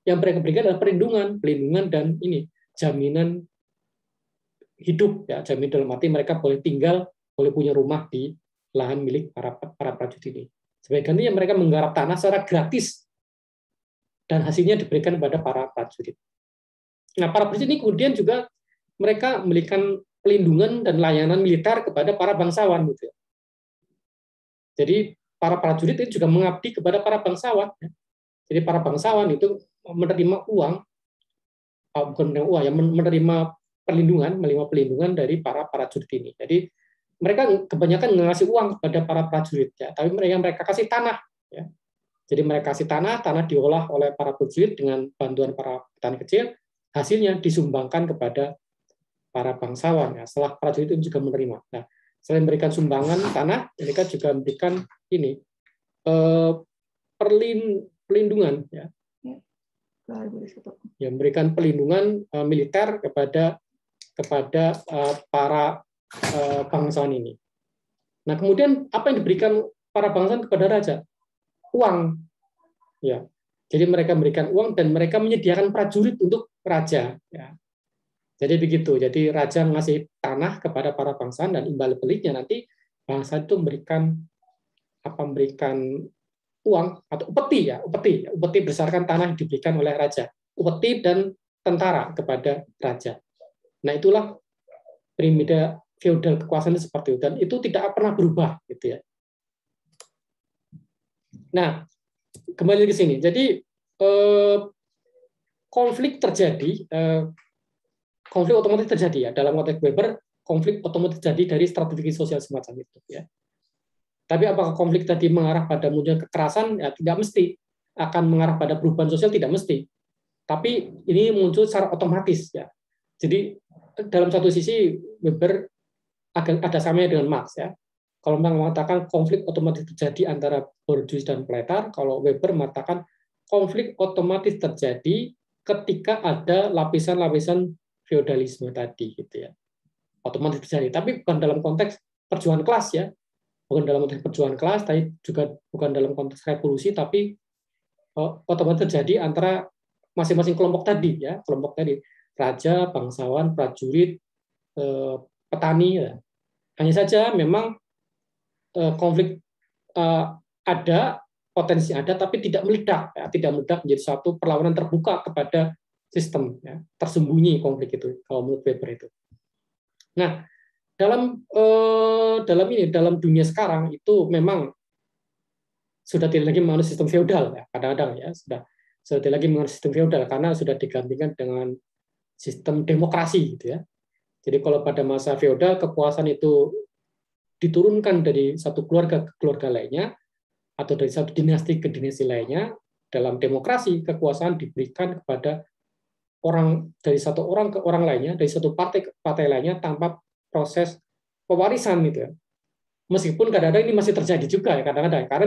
Yang mereka berikan adalah perlindungan dan jaminan hidup. Ya, jaminan dalam arti mereka boleh tinggal, boleh punya rumah di lahan milik para prajurit ini. Sebagai gantinya mereka menggarap tanah secara gratis dan hasilnya diberikan kepada para prajurit. Nah, para prajurit ini kemudian juga mereka memberikan pelindungan dan layanan militer kepada para bangsawan gitu. Jadi para prajurit itu juga mengabdi kepada para bangsawan. Jadi para bangsawan itu menerima uang, menerima pelindungan dari para prajurit ini. Jadi mereka kebanyakan ngasih uang kepada para prajurit, ya, tapi mereka kasih tanah. Ya. Jadi mereka kasih tanah diolah oleh para prajurit dengan bantuan para petani kecil, hasilnya disumbangkan kepada para bangsawan. Ya. Setelah prajurit itu juga menerima. Nah, selain memberikan sumbangan tanah, mereka juga memberikan perlindungan, ya. Memberikan pelindungan militer kepada kepada para bangsawan ini. Nah, kemudian apa yang diberikan para bangsawan kepada raja? Uang. Ya. Jadi mereka memberikan uang dan mereka menyediakan prajurit untuk raja. Ya. Jadi begitu. Jadi raja ngasih tanah kepada para bangsawan dan imbal baliknya nanti bangsa itu memberikan uang atau upeti ya, upeti berdasarkan tanah yang diberikan oleh raja, upeti dan tentara kepada raja. Nah, itulah piramida feodal kekuasaan seperti itu dan itu tidak pernah berubah gitu ya. Nah, kembali ke sini. Jadi konflik terjadi, konflik otomatis terjadi ya dalam konteks Weber, konflik otomatis terjadi dari strategi sosial semacam itu ya. Tapi apakah konflik tadi mengarah pada munculnya kekerasan? Ya, tidak mesti. Akan mengarah pada perubahan sosial? Tidak mesti. Tapi ini muncul secara otomatis. Ya. Jadi dalam satu sisi Weber ada samanya dengan Marx. Ya. Kalau mengatakan konflik otomatis terjadi antara borjuis dan proletar, kalau Weber mengatakan konflik otomatis terjadi ketika ada lapisan-lapisan feodalisme tadi. Gitu ya. Otomatis terjadi. Tapi bukan dalam konteks perjuangan kelas ya. Bukan dalam konteks perjuangan kelas, tapi juga bukan dalam konteks revolusi, tapi otomatis terjadi antara masing-masing kelompok tadi, ya, kelompok tadi, raja, bangsawan, prajurit, petani. Ya. Hanya saja memang konflik ada, potensi ada, tapi tidak meledak, ya, tidak meledak menjadi suatu perlawanan terbuka kepada sistem, ya, tersembunyi konflik itu, kalau menurut Weber itu. Nah, dalam dunia sekarang itu memang sudah tidak lagi menganut sistem feodal ya, kadang-kadang ya sudah tidak lagi menganut sistem feodal karena sudah digantikan dengan sistem demokrasi gitu ya. Jadi kalau pada masa feodal kekuasaan itu diturunkan dari satu keluarga ke keluarga lainnya atau dari satu dinasti ke dinasti lainnya, dalam demokrasi kekuasaan diberikan kepada orang, dari satu orang ke orang lainnya, dari satu partai ke partai lainnya tanpa proses pewarisan gitu ya. Meskipun kadang-kadang ini masih terjadi juga ya kadang-kadang. Karena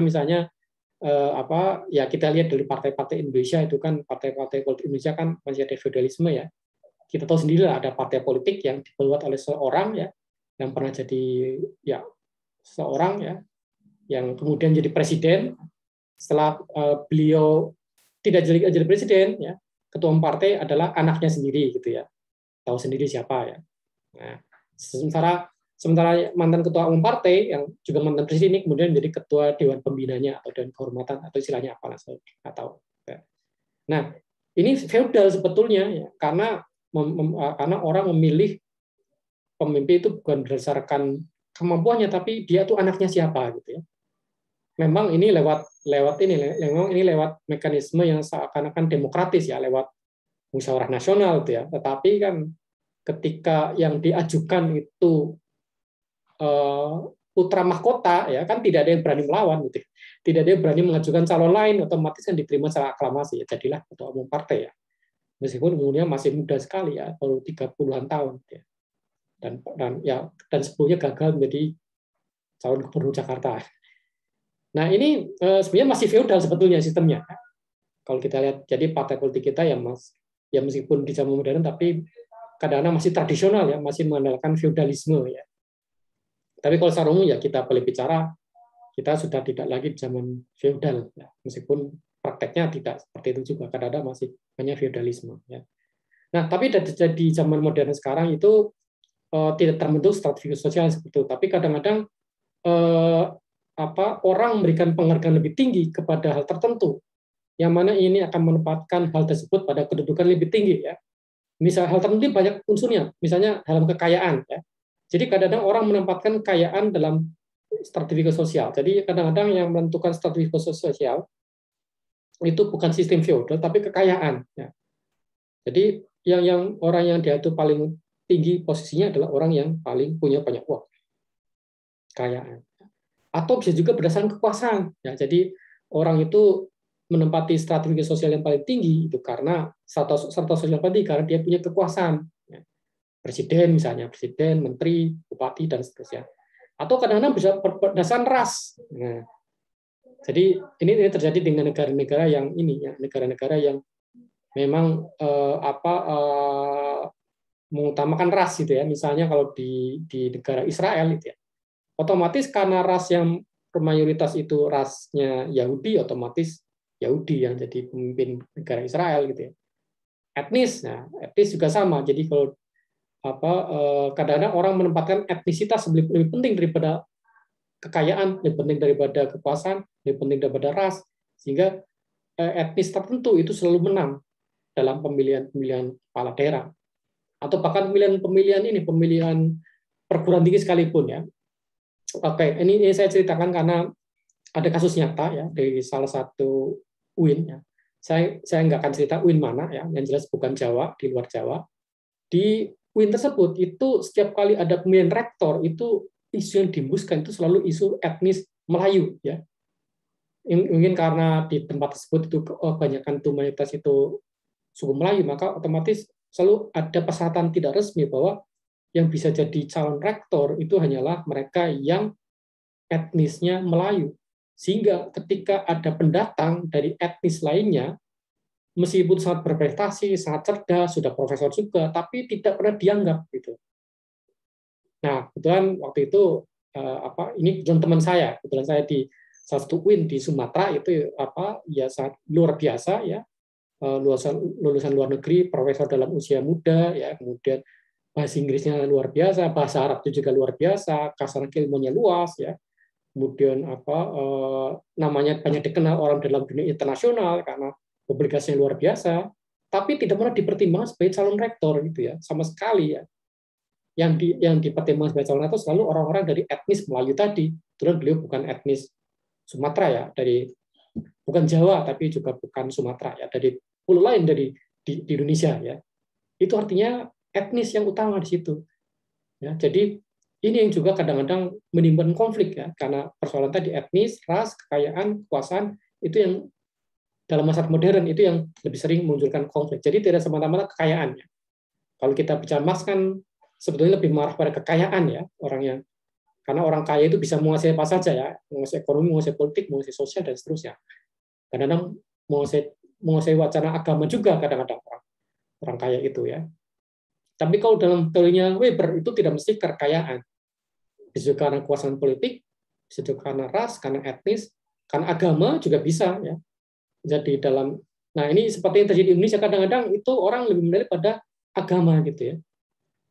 misalnya ya kita lihat dari partai-partai Indonesia itu kan partai-partai politik Indonesia kan masih ada feodalisme ya. Kita tahu sendiri lah ada partai politik yang dibuat oleh seorang ya yang pernah jadi ya seorang ya yang kemudian jadi presiden setelah beliau tidak jadi presiden ya, ketua partai adalah anaknya sendiri gitu ya. Tahu sendiri siapa ya. Nah, sementara mantan ketua umum partai yang juga mantan presiden ini kemudian menjadi ketua dewan pembinanya atau dewan kehormatan atau istilahnya apa saya nggak tahu. Nah, ini feodal sebetulnya ya, karena orang memilih pemimpin itu bukan berdasarkan kemampuannya tapi dia tuh anaknya siapa gitu ya. Memang ini lewat mekanisme yang seakan-akan demokratis ya, lewat musyawarah nasional gitu ya. Tetapi kan ketika yang diajukan itu putra mahkota ya kan tidak ada yang berani melawan gitu. Tidak ada yang berani mengajukan calon lain, otomatis kan diterima secara aklamasi ya, jadilah ketua umum partai ya. Meskipun umurnya masih muda sekali ya, baru 30-an tahun ya. Dan sebelumnya gagal menjadi calon gubernur Jakarta. Nah, ini sebenarnya masih feodal sebetulnya sistemnya. Kalau kita lihat jadi partai politik kita ya meskipun di zaman modern tapi kadang-kadang masih tradisional ya, masih mengandalkan feodalisme ya. Tapi kalau secara umum ya kita boleh bicara kita sudah tidak lagi di zaman feodal ya. Meskipun prakteknya tidak seperti itu juga, kadang-kadang masih banyak feodalisme ya. Nah, tapi di zaman modern sekarang itu tidak terbentuk strategi sosial seperti itu, tapi kadang-kadang orang memberikan penghargaan lebih tinggi kepada hal tertentu yang mana ini akan menempatkan hal tersebut pada kedudukan lebih tinggi ya. Misal hal tertentu banyak unsurnya, misalnya dalam kekayaan ya. Jadi kadang-kadang orang menempatkan kekayaan dalam strategi sosial. Jadi kadang-kadang yang menentukan strategi sosial itu bukan sistem feodal tapi kekayaan ya. Jadi yang orang yang dia itu paling tinggi posisinya adalah orang yang paling punya banyak uang. Kekayaan. Atau bisa juga berdasarkan kekuasaan ya. Jadi orang itu menempati strategi sosial yang paling tinggi itu karena status sosial paling tinggi karena dia punya kekuasaan. Presiden misalnya, presiden, menteri, bupati dan seterusnya. Atau kadang-kadang bisa berdasarkan ras. Nah, jadi ini terjadi dengan negara-negara yang ini ya, negara-negara yang memang mengutamakan ras gitu ya. Misalnya kalau di negara Israel itu ya, otomatis karena ras yang mayoritas itu rasnya Yahudi, otomatis Yahudi yang jadi pemimpin negara Israel gitu ya. Etnis, nah etnis juga sama. Jadi kalau kadang-kadang orang menempatkan etnisitas lebih penting daripada kekayaan, lebih penting daripada kekuasaan, lebih penting daripada ras, sehingga etnis tertentu itu selalu menang dalam pemilihan kepala daerah, atau bahkan pemilihan perguruan tinggi sekalipun ya. Oke, ini saya ceritakan karena ada kasus nyata ya dari salah satu UIN ya. Saya nggak akan cerita UIN mana ya, yang jelas bukan Jawa, di luar Jawa. Di UIN tersebut itu setiap kali ada pemilihan rektor itu isu yang dihembuskan itu selalu isu etnis Melayu ya. Mungkin karena di tempat tersebut itu kebanyakan mayoritas itu suku Melayu, maka otomatis selalu ada persyaratan tidak resmi bahwa yang bisa jadi calon rektor itu hanyalah mereka yang etnisnya Melayu. Sehingga ketika ada pendatang dari etnis lainnya, meskipun sangat berprestasi, sangat cerdas, sudah profesor juga, tapi tidak pernah dianggap gitu. Nah, kebetulan waktu itu ini kebetulan teman saya, kebetulan saya di salah satu UIN di Sumatera itu ya sangat luar biasa ya, lulusan luar negeri, profesor dalam usia muda ya, kemudian bahasa Inggrisnya luar biasa, bahasa Arab itu juga luar biasa, kasaran ilmunya luas ya, kemudian namanya banyak dikenal orang dalam dunia internasional karena publikasinya luar biasa, tapi tidak pernah dipertimbangkan sebagai calon rektor gitu ya, sama sekali ya. Yang dipertimbangkan sebagai calon rektor selalu orang-orang dari etnis Melayu tadi, terus beliau bukan etnis Sumatera ya, bukan Jawa tapi juga bukan Sumatera ya, dari pulau lain di Indonesia ya. Itu artinya etnis yang utama di situ. Ya, jadi ini yang juga kadang-kadang menimbulkan konflik ya, karena persoalan tadi etnis, ras, kekayaan, kekuasaan itu yang dalam masyarakat modern itu yang lebih sering memunculkan konflik. Jadi tidak semata-mata kekayaan ya. Kalau kita bicara Marx kan sebetulnya lebih marah pada kekayaan ya, karena orang kaya itu bisa menguasai apa saja ya, menguasai ekonomi, menguasai politik, menguasai sosial dan seterusnya. Kadang-kadang menguasai wacana agama juga kadang-kadang orang kaya itu ya. Tapi kalau dalam teorinya Weber itu tidak mesti kekayaan. Bisa karena kekuasaan politik, bisa juga karena ras, karena etnis, karena agama juga bisa ya. Jadi ini seperti yang terjadi di Indonesia, kadang-kadang itu orang lebih memilih pada agama gitu ya.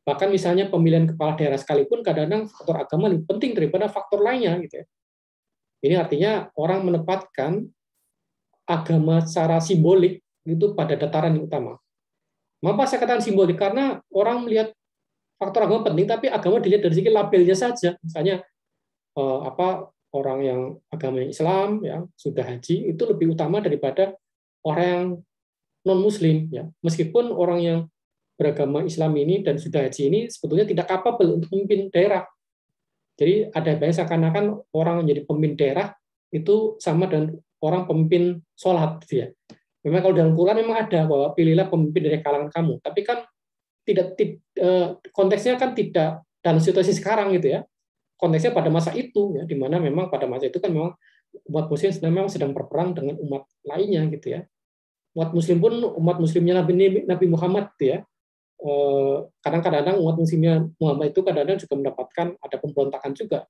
Bahkan misalnya pemilihan kepala daerah sekalipun kadang-kadang faktor agama lebih penting daripada faktor lainnya gitu ya. Ini artinya orang menempatkan agama secara simbolik itu pada dataran yang utama. Mengapa saya katakan simbolik? Karena orang melihat faktor agama penting, tapi agama dilihat dari segi labelnya saja. Misalnya orang yang agamanya Islam ya sudah haji itu lebih utama daripada orang yang non Muslim ya. Meskipun orang yang beragama Islam ini dan sudah haji ini sebetulnya tidak kapabel untuk memimpin daerah. Jadi ada bahasa seakan-akan orang menjadi pemimpin daerah itu sama dengan orang pemimpin sholat gitu ya. Memang kalau dalam Quran memang ada bahwa pilihlah pemimpin dari kalangan kamu. Tapi kan konteksnya kan tidak dalam situasi sekarang gitu ya. Konteksnya pada masa itu ya, di mana memang pada masa itu kan memang umat muslim memang sedang berperang dengan umat lainnya gitu ya. Umat muslimnya Nabi Muhammad gitu ya. Kadang-kadang umat muslimnya Muhammad itu kadang-kadang juga mendapatkan ada pemberontakan juga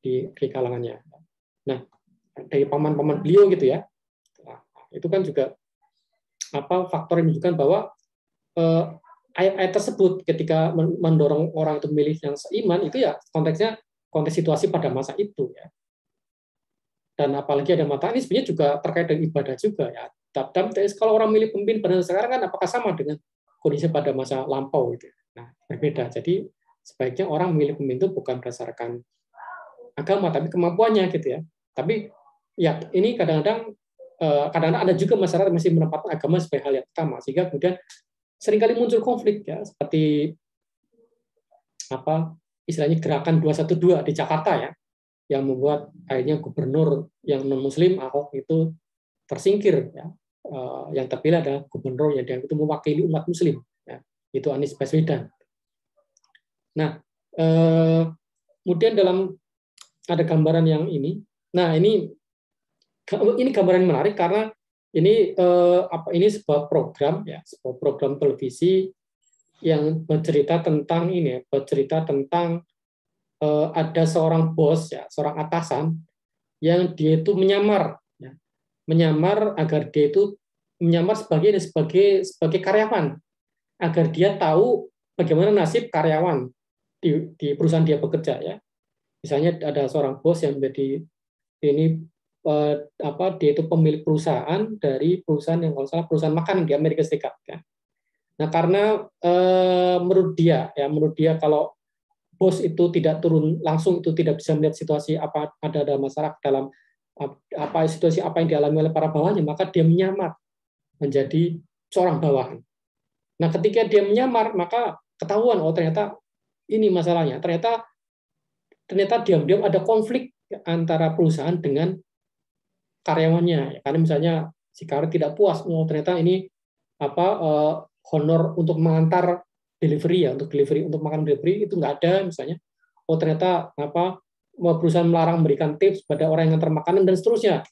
di kalangannya. Nah, dari paman-paman beliau gitu ya. Nah, itu kan juga faktor yang menunjukkan bahwa ayat-ayat tersebut ketika mendorong orang itu memilih yang seiman itu ya konteks situasi pada masa itu ya. Dan apalagi ada mata ini sebenarnya juga terkait dengan ibadah juga ya. Dan kalau orang milih pemimpin pada sekarang kan apakah sama dengan kondisi pada masa lampau gitu. Nah, berbeda. Jadi sebaiknya orang memilih pemimpin itu bukan berdasarkan agama tapi kemampuannya gitu ya. Tapi ya ini kadang-kadang ada juga masyarakat masih menempatkan agama sebagai hal yang utama sehingga kemudian seringkali muncul konflik ya seperti istilahnya gerakan 212 di Jakarta ya yang membuat akhirnya gubernur yang non muslim Ahok itu tersingkir ya. Yang terpilih adalah gubernur yang itu mewakili umat muslim ya, itu Anies Baswedan. Nah, kemudian ada gambaran yang ini. Nah, ini gambaran yang menarik karena ini sebuah program ya, sebuah program televisi yang bercerita tentang ini, bercerita tentang ada seorang bos, ya, seorang atasan yang dia itu menyamar, ya, menyamar agar dia itu menyamar sebagai karyawan, agar dia tahu bagaimana nasib karyawan di perusahaan dia bekerja, ya. Misalnya ada seorang bos yang menjadi ini dia itu pemilik perusahaan dari perusahaan yang kalau salah perusahaan makanan di Amerika Serikat, ya. Nah, karena menurut dia kalau bos itu tidak turun langsung, itu tidak bisa melihat situasi apa ada dalam masyarakat, dalam situasi apa yang dialami oleh para bawahannya, maka dia menyamar menjadi seorang bawahan. Nah, ketika dia menyamar, maka ketahuan, oh ternyata ini masalahnya. Ternyata diam-diam ada konflik antara perusahaan dengan karyawannya. Karena misalnya si karyawan tidak puas, oh ternyata ini honor untuk mengantar delivery, ya, untuk makan delivery itu nggak ada misalnya. Oh ternyata perusahaan melarang memberikan tips pada orang yang ngantar makanan dan seterusnya.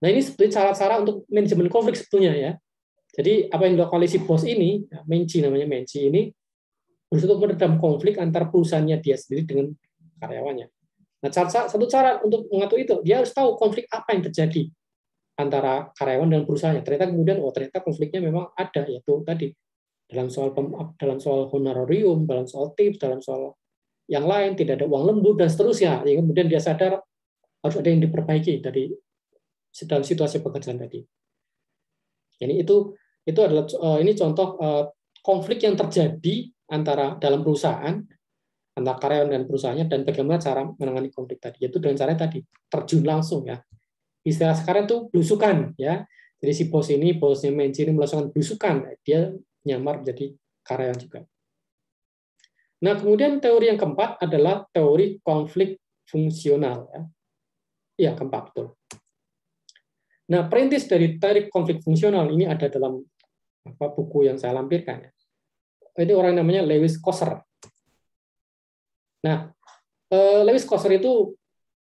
Nah, ini sebetulnya cara-cara untuk manajemen konflik sebetulnya, ya. Jadi apa yang dilakukan oleh si bos ini, ya, Menci ini berusaha untuk meredam konflik antar perusahaannya dia sendiri dengan karyawannya. Nah, satu cara untuk mengatur itu, dia harus tahu konflik apa yang terjadi antara karyawan dan perusahaannya. Ternyata kemudian, ternyata konfliknya memang ada, yaitu tadi dalam soal honorarium, dalam soal tips, dalam soal yang lain, tidak ada uang lembur dan seterusnya. Yang kemudian dia sadar harus ada yang diperbaiki dari dalam situasi pekerjaan tadi. Jadi itu adalah ini contoh konflik yang terjadi antara dalam perusahaan, antara karyawan dan perusahaannya, dan bagaimana cara menangani konflik tadi, yaitu dengan cara tadi terjun langsung, ya. Istilah sekarang itu belusukan, ya. Jadi si bosnya Menci ini melakukan belusukan, dia nyamar menjadi karyawan juga. Nah, kemudian teori yang keempat adalah teori konflik fungsional, ya. Iya, keempat, betul. Nah, perintis dari teori konflik fungsional ini ada dalam buku yang saya lampirkan, ya. Ini orang namanya Lewis Kosser. Nah, Lewis Kosser itu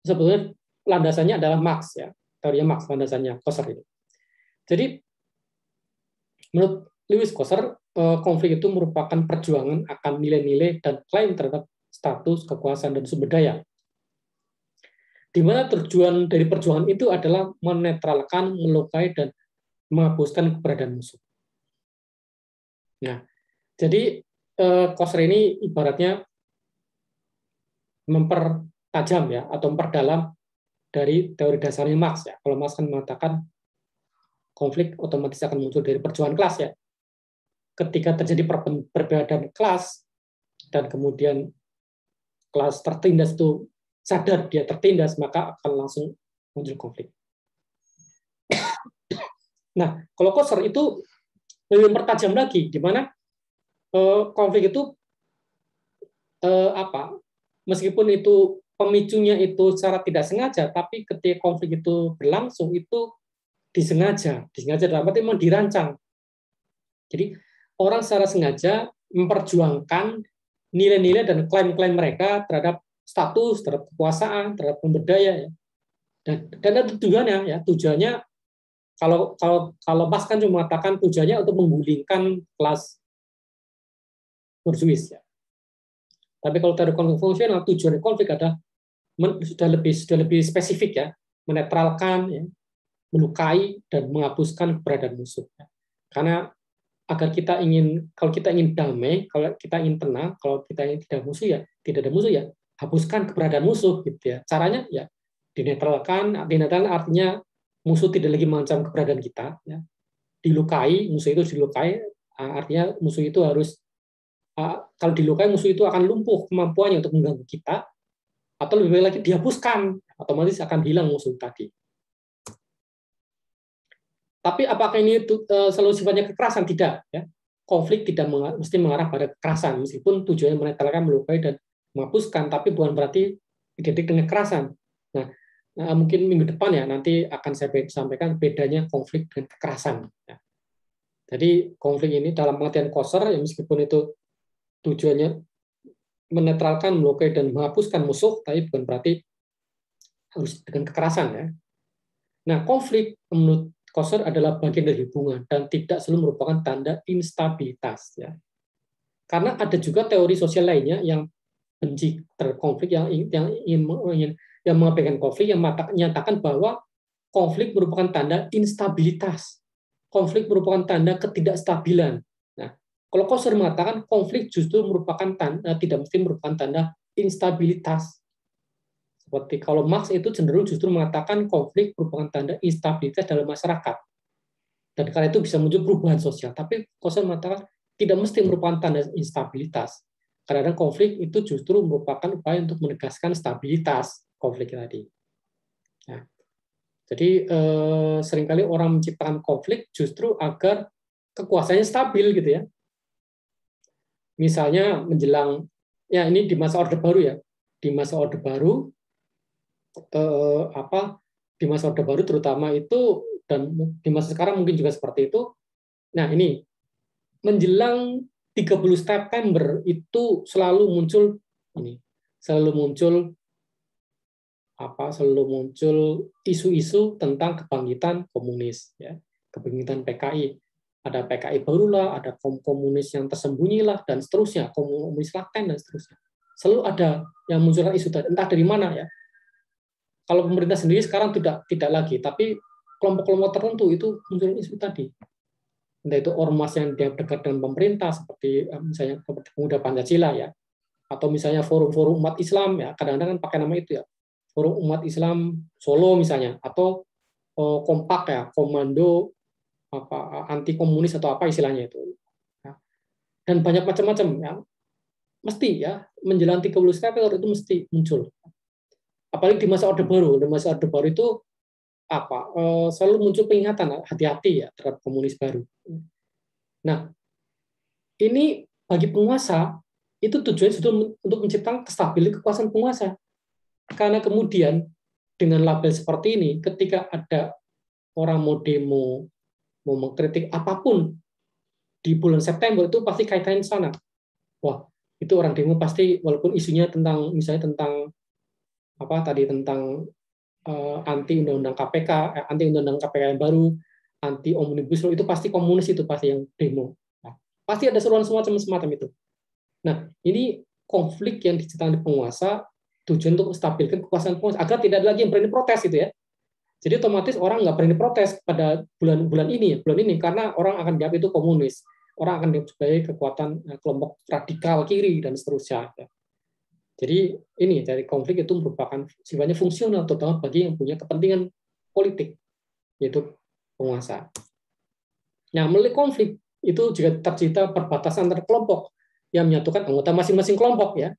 sebetulnya landasannya adalah Marx, ya. Teorinya Marx landasannya Kosser itu. Jadi menurut Lewis Kosser, konflik itu merupakan perjuangan akan nilai-nilai dan klaim terhadap status, kekuasaan, dan sumber daya. Di mana tujuan dari perjuangan itu adalah menetralkan, melukai, dan menghapuskan keberadaan musuh. Nah, jadi Kosser ini ibaratnya mempertajam, ya, atau memperdalam dari teori dasarnya Marx, ya. Kalau Marx kan mengatakan konflik otomatis akan muncul dari perjuangan kelas, ya. Ketika terjadi perbedaan kelas dan kemudian kelas tertindas itu sadar dia tertindas, maka akan langsung muncul konflik. Nah, kalau Kosser itu lebih mempertajam lagi, di mana konflik itu meskipun itu pemicunya itu secara tidak sengaja, tapi ketika konflik itu berlangsung itu disengaja dalam arti memang dirancang. Jadi orang secara sengaja memperjuangkan nilai-nilai dan klaim-klaim mereka terhadap status, terhadap kekuasaan, terhadap sumber daya, ya. Dan ada tujuannya, ya. Tujuannya kalau Marx kan cuma mengatakan tujuannya untuk menggulingkan kelas borjuis, ya. Tapi kalau teori konflik fungsional, tujuan konflik adalah sudah lebih spesifik, ya, menetralkan, ya, melukai dan menghapuskan keberadaan musuh, ya. Karena kalau kita ingin damai, kalau kita ingin tenang, kalau kita ingin tidak ada musuh, ya hapuskan keberadaan musuh, gitu, ya. Caranya, ya dinetralkan artinya musuh tidak lagi mengancam keberadaan kita, ya. Dilukai, musuh itu dilukai, artinya musuh itu harus kalau dilukai musuh itu akan lumpuh kemampuannya untuk mengganggu kita, atau lebih baik lagi dihapuskan, otomatis akan hilang musuh tadi. Tapi apakah ini selalu sifatnya kekerasan? Tidak, ya. Konflik tidak mesti mengarah pada kekerasan, meskipun tujuannya menetralkan, melukai, dan menghapuskan, tapi bukan berarti identik dengan kekerasan. Nah, mungkin minggu depan, ya, nanti akan saya sampaikan bedanya konflik dengan kekerasan, ya. Jadi konflik ini dalam pengertian Kosser, ya, meskipun itu tujuannya menetralkan, melukai, dan menghapuskan musuh, tapi bukan berarti harus dengan kekerasan, ya. Nah, konflik menurut Kosser adalah bagian dari hubungan dan tidak selalu merupakan tanda instabilitas, ya. Karena ada juga teori sosial lainnya yang benci terhadap konflik, yang mengabaikan konflik, yang menyatakan bahwa konflik merupakan tanda instabilitas. Konflik merupakan tanda ketidakstabilan. Nah, kalau Coser mengatakan konflik justru merupakan tanda, tidak mesti merupakan tanda instabilitas. Seperti kalau Marx itu cenderung justru mengatakan konflik merupakan tanda instabilitas dalam masyarakat. Dan karena itu bisa muncul perubahan sosial. Tapi Coser mengatakan tidak mesti merupakan tanda instabilitas. Karena konflik itu justru merupakan upaya untuk menegaskan stabilitas konflik tadi. Nah, jadi seringkali orang menciptakan konflik justru agar kekuasaannya stabil gitu ya. Misalnya menjelang, ya ini di masa Orde Baru ya, di masa Orde Baru di masa Orde Baru terutama itu, dan di masa sekarang mungkin juga seperti itu. Nah ini menjelang 30 September itu selalu muncul isu-isu tentang kebangkitan komunis ya, kebangkitan PKI. Ada PKI barulah, ada komunis yang tersembunyi lah, dan seterusnya, komunis laten dan seterusnya. Selalu ada yang munculkan isu tadi, entah dari mana ya. Kalau pemerintah sendiri sekarang tidak lagi, tapi kelompok-kelompok tertentu itu muncul isu tadi. Entah itu ormas yang dekat dengan pemerintah, seperti misalnya Pemuda Pancasila ya, atau misalnya forum-forum umat Islam ya, kadang-kadang kan pakai nama itu ya, Forum Umat Islam Solo misalnya, atau Kompak ya, Komando anti komunis atau apa istilahnya itu. Dan banyak macam-macam ya. Mesti ya, menjelang 30 September itu mesti muncul. Apalagi di masa Orde Baru. Di masa Orde Baru itu selalu muncul peringatan, hati-hati ya terhadap komunis baru. Nah, ini bagi penguasa itu tujuannya sudah untuk menciptakan kestabilan kekuasaan penguasa. Karena kemudian dengan label seperti ini, ketika ada orang mau demo, mau mengkritik apapun di bulan September, itu pasti kaitannya sana. Wah, itu orang demo pasti, walaupun isunya tentang, misalnya tentang tentang anti undang-undang KPK, anti undang-undang KPK yang baru, anti omnibus law, itu pasti komunis, itu pasti yang demo. Nah, pasti ada seruan semacam itu. Nah, ini konflik yang diciptakan di penguasa tujuan untuk menstabilkan kekuasaan penguasa agar tidak ada lagi yang berani protes gitu ya. Jadi otomatis orang nggak berani protes pada bulan ini karena orang akan dianggap itu komunis, orang akan dianggap sebagai kekuatan kelompok radikal kiri dan seterusnya. Jadi ini dari konflik itu merupakan sifatnya fungsional, terutama bagi yang punya kepentingan politik, yaitu penguasa. Nah, melalui konflik itu juga tercipta perbatasan antar kelompok yang menyatukan anggota masing-masing kelompok ya.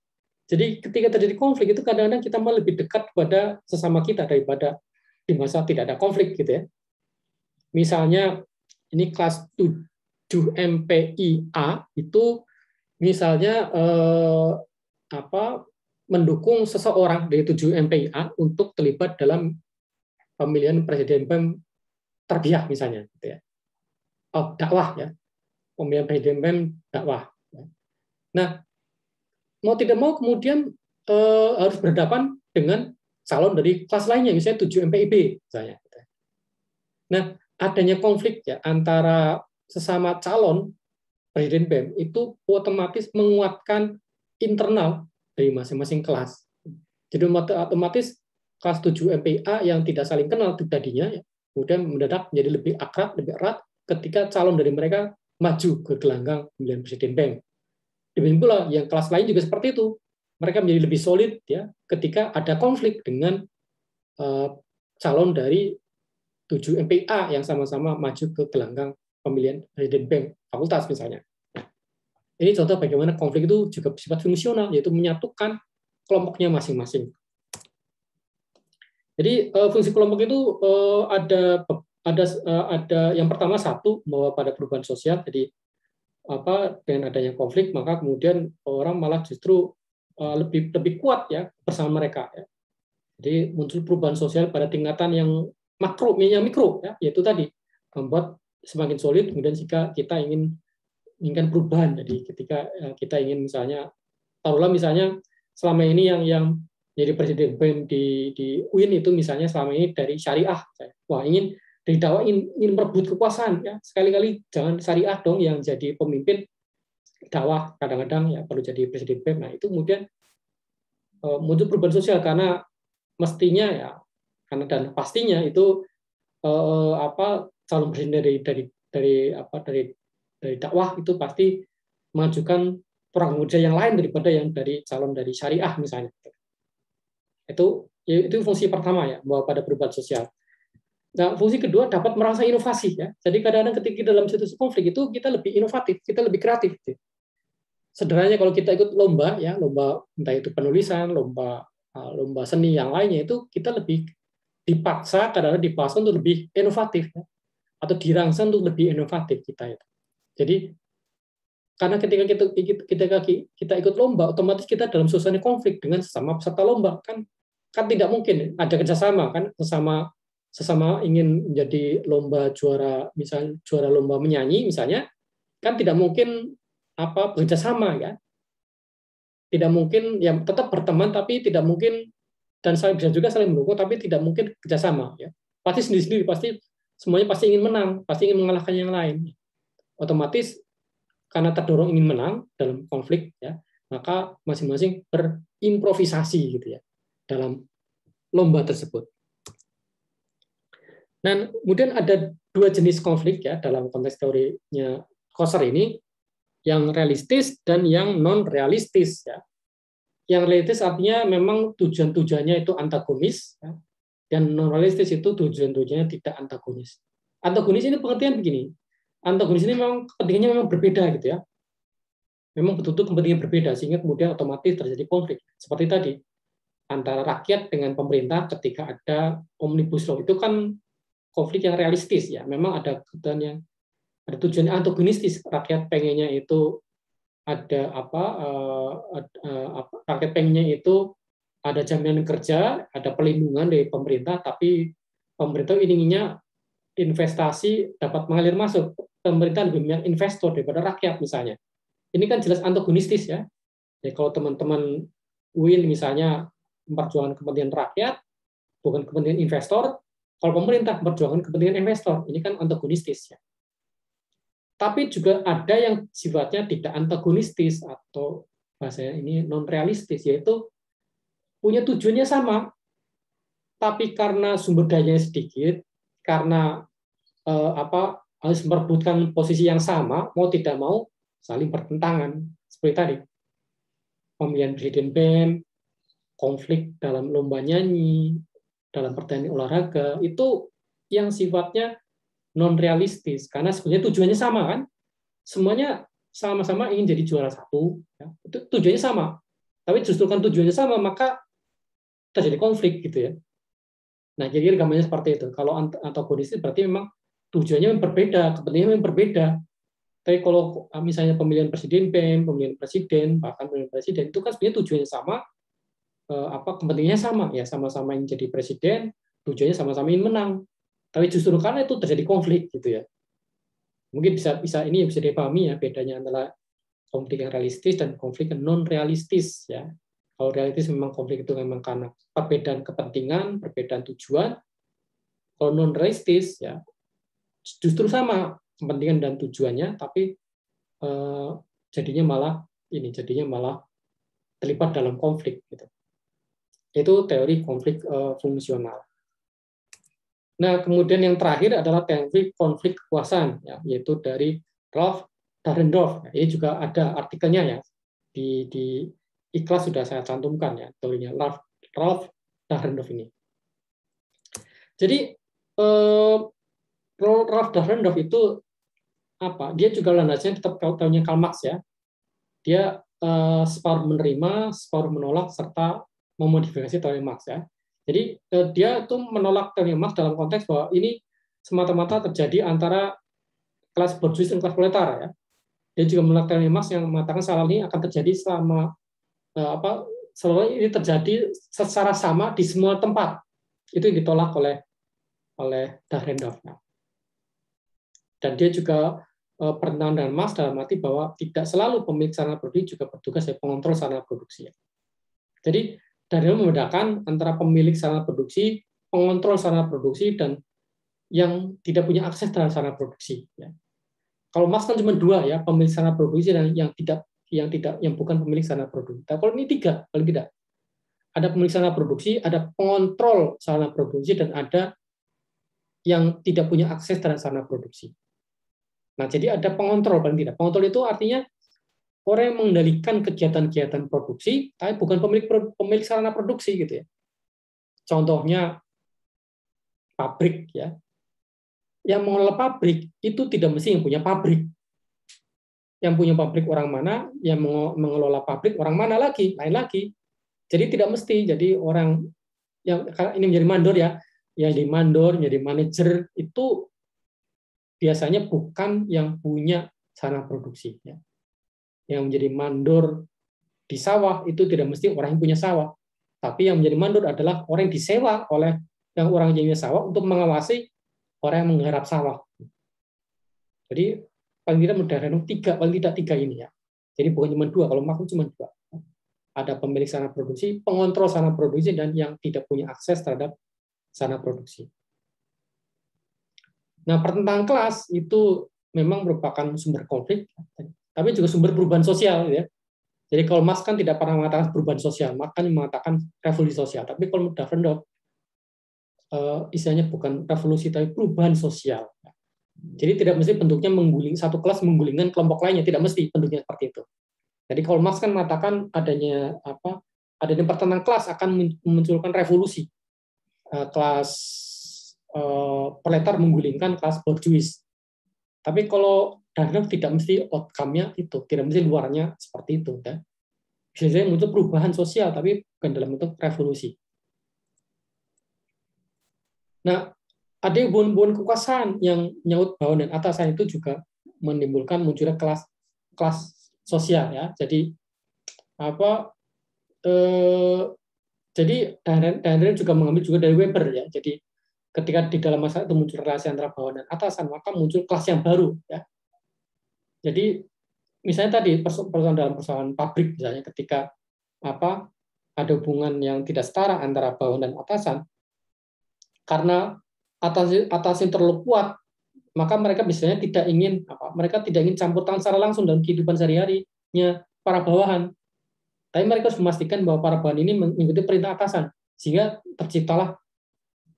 Jadi ketika terjadi konflik itu kadang-kadang kita malah lebih dekat kepada sesama kita daripada di masa tidak ada konflik gitu ya. Misalnya ini kelas 7 MPIA itu misalnya mendukung seseorang dari 7 MPIA untuk terlibat dalam pemilihan presiden BEM terbiak misalnya gitu ya. Dakwah ya. Pemilihan presiden BEM dakwah. Nah, mau tidak mau kemudian harus berhadapan dengan calon dari kelas lainnya, misalnya 7 MPIB misalnya. Nah, adanya konflik ya antara sesama calon presiden BEM itu otomatis menguatkan internal dari masing-masing kelas. Jadi otomatis kelas 7 MPIA yang tidak saling kenal tadinya ya, kemudian mendadak menjadi lebih akrab, lebih erat ketika calon dari mereka maju ke gelanggang pemilihan presiden BEM. Demikian pula yang kelas lain juga seperti itu. Mereka menjadi lebih solid ya ketika ada konflik dengan calon dari 7 MPA yang sama-sama maju ke gelanggang pemilihan presiden BEM fakultas misalnya. Nah, ini contoh bagaimana konflik itu juga bersifat fungsional, yaitu menyatukan kelompoknya masing-masing. Jadi fungsi kelompok itu ada yang pertama satu, bahwa pada perubahan sosial. Jadi dengan adanya konflik maka kemudian orang malah justru lebih kuat ya bersama mereka ya. Jadi muncul perubahan sosial pada tingkatan yang makro, yang mikro ya, yaitu tadi membuat semakin solid. Kemudian jika kita inginkan perubahan, jadi ketika kita ingin misalnya taruhlah misalnya selama ini yang jadi presiden BEM di UIN itu misalnya selama ini dari syariah, wah ingin dari dakwah ingin merebut kekuasaan ya, sekali-kali jangan syariah dong yang jadi pemimpin, dakwah kadang-kadang ya perlu jadi presiden BEM. Nah, itu kemudian muncul perubahan sosial karena mestinya ya karena dan pastinya itu calon presiden dari dakwah itu pasti mengajukan program kerja yang lain daripada yang dari calon dari syariah misalnya. Itu fungsi pertama ya, bahwa pada perubahan sosial. Nah, fungsi kedua dapat merasa inovasi ya. Jadi kadang-kadang ketika dalam situasi konflik itu kita lebih inovatif, kita lebih kreatif. Gitu. Sederhananya kalau kita ikut lomba ya, lomba entah itu penulisan, lomba seni yang lainnya itu kita lebih dipaksa untuk lebih inovatif ya. Atau dirangsang untuk lebih inovatif kita itu. Jadi karena ketika kita ikut lomba, otomatis kita dalam suasana konflik dengan sesama peserta lomba kan tidak mungkin ada kerjasama kan sesama ingin menjadi lomba juara, misalnya juara lomba menyanyi misalnya, kan tidak mungkin bekerja sama ya, tidak mungkin ya tetap berteman tapi tidak mungkin dan bisa juga saling mendukung tapi tidak mungkin kerjasama ya, pasti sendiri-sendiri, pasti semuanya pasti ingin menang, pasti ingin mengalahkan yang lain, otomatis karena terdorong ingin menang dalam konflik ya, maka masing-masing berimprovisasi gitu ya dalam lomba tersebut. Dan kemudian ada dua jenis konflik ya dalam konteks teorinya Koser ini, yang realistis dan yang non realistis ya. Yang realistis artinya memang tujuan-tujuannya itu antagonis ya, dan non realistis itu tujuan-tujuannya tidak antagonis. Antagonis ini pengertian begini. Antagonis ini memang kepentingannya memang berbeda gitu ya. Memang betul-betul kepentingan berbeda sehingga kemudian otomatis terjadi konflik. Seperti tadi antara rakyat dengan pemerintah ketika ada Omnibus Law itu kan konflik yang realistis ya. Memang ada kebutuhan yang ada tujuan antagonistis, rakyat pengennya itu ada rakyat pengennya itu ada jaminan kerja, ada perlindungan dari pemerintah, tapi pemerintah inginnya investasi dapat mengalir masuk, pemerintah lebih banyak investor daripada rakyat misalnya. Ini kan jelas antagonistis ya. Jadi kalau teman-teman UIN misalnya memperjuangkan kepentingan rakyat, bukan kepentingan investor, kalau pemerintah memperjuangkan kepentingan investor, ini kan antagonistis ya. Tapi juga ada yang sifatnya tidak antagonistis atau bahasanya ini non realistis, yaitu punya tujuannya sama, tapi karena sumber dayanya sedikit, karena harus merebutkan posisi yang sama, mau tidak mau saling bertentangan seperti tadi. Pemilihan presiden BEM, konflik dalam lomba nyanyi, dalam pertandingan olahraga, itu yang sifatnya non realistis karena sebenarnya tujuannya sama kan, semuanya sama-sama ingin jadi juara satu ya. Itu tujuannya sama, tapi justru kan tujuannya sama maka terjadi konflik gitu ya. Nah jadi gambarnya seperti itu. Kalau antagonis berarti memang tujuannya berbeda, kepentingannya berbeda. Tapi kalau misalnya pemilihan presiden BEM, pemilihan presiden, bahkan pemilihan presiden itu kan sebenarnya tujuannya sama, kepentingannya sama ya, sama-sama ingin jadi presiden, tujuannya sama-sama ingin menang. Tapi justru karena itu terjadi konflik gitu ya. Mungkin bisa ini bisa dipahami ya bedanya antara konflik yang realistis dan konflik yang non realistis ya. Kalau realistis memang konflik itu memang karena perbedaan kepentingan, perbedaan tujuan. Kalau non realistis ya justru sama kepentingan dan tujuannya, tapi jadinya malah terlibat dalam konflik gitu. Itu teori konflik fungsional. Nah, kemudian yang terakhir adalah teori konflik kekuasaan, ya, yaitu dari Ralph Dahrendorf. Ini juga ada artikelnya ya di Ikhlas sudah saya cantumkan ya teorinya Ralph Dahrendorf ini. Jadi Ralph Dahrendorf itu apa? Dia juga landasnya tetap teorinya Karl Marx ya. Dia separuh menerima, separuh menolak serta memodifikasi teori Marx ya. Jadi dia itu menolak teori Marx dalam konteks bahwa ini semata-mata terjadi antara kelas borjuis dan kelas proletar ya. Dia juga menolak teori Marx yang mengatakan salah ini akan terjadi selalu ini terjadi secara sama di semua tempat. Itu yang ditolak oleh Dahrendorf. Dan dia juga bertentangan dengan Marx dalam arti bahwa tidak selalu pemilik sarana produksi juga bertugas sebagai pengontrol sarana produksi. Jadi Dahrendorf membedakan antara pemilik sarana produksi, pengontrol sarana produksi, dan yang tidak punya akses terhadap sarana produksi. Kalau Marx kan cuma dua ya, pemilik sarana produksi dan yang bukan pemilik sarana produksi. Tapi kalau ini tiga, paling tidak. Ada pemilik sarana produksi, ada pengontrol sarana produksi, dan ada yang tidak punya akses terhadap sarana produksi. Nah, jadi ada pengontrol paling tidak. Pengontrol itu artinya orang yang mengendalikan kegiatan-kegiatan produksi, tapi bukan pemilik sarana produksi gitu ya. Contohnya pabrik ya. Yang mengelola pabrik itu tidak mesti yang punya pabrik. Yang punya pabrik orang mana, yang mengelola pabrik orang mana lagi, lain lagi. Jadi tidak mesti. Jadi orang yang ini menjadi mandor ya, yang jadi mandor, jadi manajer itu biasanya bukan yang punya sarana produksi. Ya. Yang menjadi mandor di sawah itu tidak mesti orang yang punya sawah. Tapi yang menjadi mandor adalah orang yang disewa oleh yang orang yang punya sawah untuk mengawasi orang yang menggarap sawah. Jadi paling tidak modern paling tidak tiga ini ya. Jadi bukan cuma dua, kalau maksud cuma dua. Ada pemilik sarana produksi, pengontrol sarana produksi, dan yang tidak punya akses terhadap sarana produksi. Nah, pertentangan kelas itu memang merupakan sumber konflik, tapi juga sumber perubahan sosial ya. Jadi kalau Marx kan tidak pernah mengatakan perubahan sosial, makanya mengatakan revolusi sosial. Tapi kalau Dahrendorf istilahnya bukan revolusi tapi perubahan sosial. Jadi tidak mesti bentuknya satu kelas menggulingkan kelompok lainnya, tidak mesti bentuknya seperti itu. Jadi kalau Marx kan mengatakan adanya pertentangan kelas akan memunculkan revolusi. Kelas proletar menggulingkan kelas borjuis. Tapi kalau Dahrendorf tidak mesti outcome-nya itu, tidak mesti luarnya seperti itu. Ya. Biasanya muncul perubahan sosial, tapi bukan dalam bentuk revolusi. Nah, ada hubungan kekuasaan yang menyangkut bawahan dan atasan itu juga menimbulkan munculnya kelas sosial ya. Jadi jadi Dahrendorf juga mengambil juga dari Weber ya. Jadi ketika di dalam masalah itu muncul relasi antara bawahan dan atasan, maka muncul kelas yang baru ya. Jadi misalnya tadi persoalan dalam persoalan pabrik misalnya ketika ada hubungan yang tidak setara antara bawahan dan atasan, karena atas yang terlalu kuat, maka mereka biasanya tidak ingin campur tangan secara langsung dalam kehidupan sehari-harinya para bawahan. Tapi mereka harus memastikan bahwa para bawahan ini mengikuti perintah atasan, sehingga terciptalah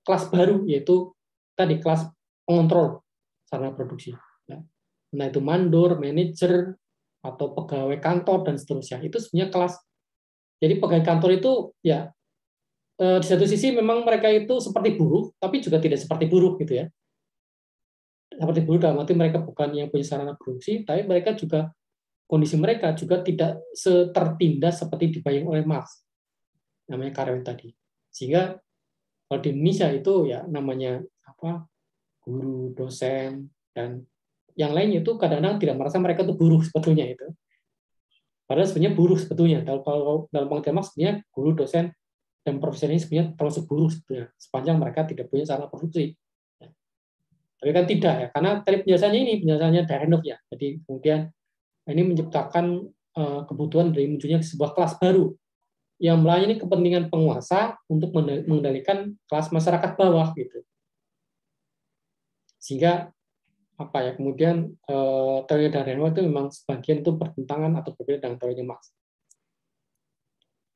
kelas baru, yaitu tadi kelas pengontrol sarana produksi. Nah itu mandor, manajer, atau pegawai kantor dan seterusnya. Itu sebenarnya kelas. Jadi pegawai kantor itu ya di satu sisi memang mereka itu seperti buruh, tapi juga tidak seperti buruh gitu ya. Seperti buruh dalam arti mereka bukan yang punya sarana produksi, tapi mereka juga kondisi mereka juga tidak tertindas seperti dibayang oleh Marx, namanya karyawan tadi. Sehingga kalau di Indonesia itu ya namanya guru, dosen, dan yang lainnya itu kadang-kadang tidak merasa mereka itu buruh sebetulnya itu. Padahal sebenarnya buruh sebetulnya. Kalau dalam pengertian Marx sebenarnya guru, dosen, dan profesor ini sebenarnya termasuk buruh sebetulnya, sepanjang mereka tidak punya sarana produksi. Tapi kan tidak ya, karena tadi penjelasannya Dahrendorf ya. Jadi kemudian ini menciptakan kebutuhan dari munculnya sebuah kelas baru yang melayani kepentingan penguasa untuk mengendalikan kelas masyarakat bawah gitu. Sehingga kemudian teori Dahrendorf itu memang sebagian itu bertentangan atau berbeda dengan teori Marx.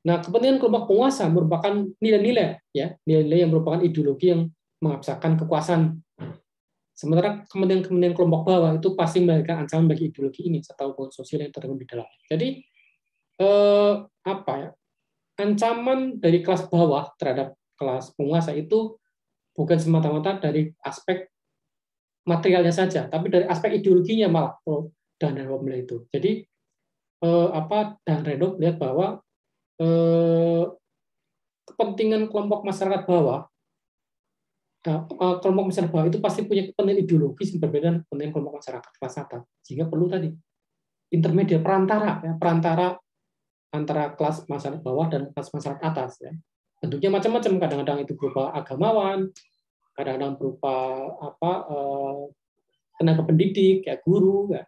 Nah, kepentingan kelompok penguasa merupakan nilai-nilai yang merupakan ideologi yang mengabsahkan kekuasaan. Sementara kepentingan kelompok bawah itu pasti memberikan ancaman bagi ideologi ini serta hubungan sosial yang terkandung di dalam. Jadi ancaman dari kelas bawah terhadap kelas penguasa itu bukan semata-mata dari aspek materialnya saja, tapi dari aspek ideologinya malah Dahrendorf melihat itu. Jadi Dahrendorf melihat bahwa kepentingan kelompok masyarakat bawah itu pasti punya kepentingan ideologis yang berbeda dengan kepentingan kelompok masyarakat kelas atas, sehingga perlu tadi intermediate perantara antara kelas masyarakat bawah dan kelas masyarakat atas ya. Bentuknya macam-macam, kadang-kadang itu berupa agamawan, kadang-kadang berupa tenaga pendidik kayak guru ya,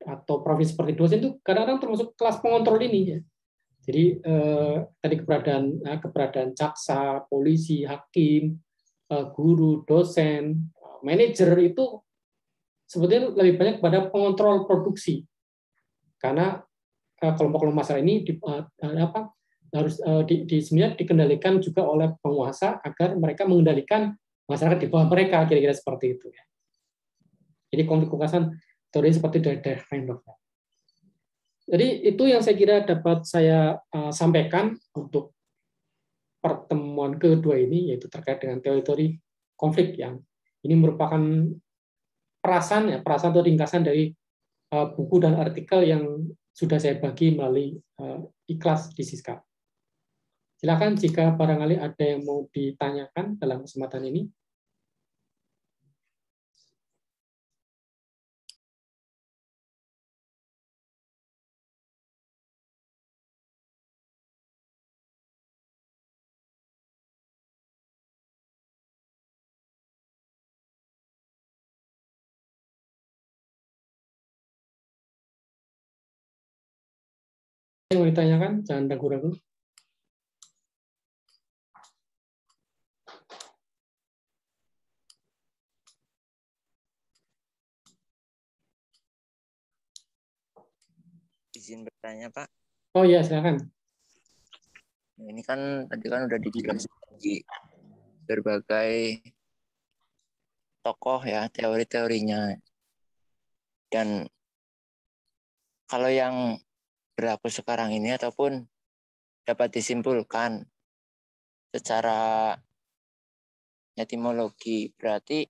atau profesi seperti dosen itu kadang-kadang termasuk kelas pengontrol ini ya. Jadi tadi keberadaan jaksa, polisi, hakim, guru, dosen, manajer itu sebetulnya lebih banyak pada pengontrol produksi, karena kelompok-kelompok masyarakat ini sebenarnya dikendalikan juga oleh penguasa agar mereka mengendalikan masyarakat di bawah mereka, kira-kira seperti itu. Jadi konflik kekuasaan teori seperti dari Reindorf. Jadi itu yang saya kira dapat saya sampaikan untuk pertemuan kedua ini, yaitu terkait dengan teori-teori konflik yang ini merupakan perasaan atau ringkasan dari buku dan artikel yang sudah saya bagi melalui Ikhlas di Siska. Silakan jika barangkali ada yang mau ditanyakan dalam kesempatan ini. Yang mau ditanyakan, jangan ragu-ragu. Izin bertanya, Pak. Oh iya, silakan. Ini kan tadi kan udah dijelaskan di berbagai tokoh ya, teori-teorinya. Dan kalau yang berlaku sekarang ini ataupun dapat disimpulkan secara etimologi, berarti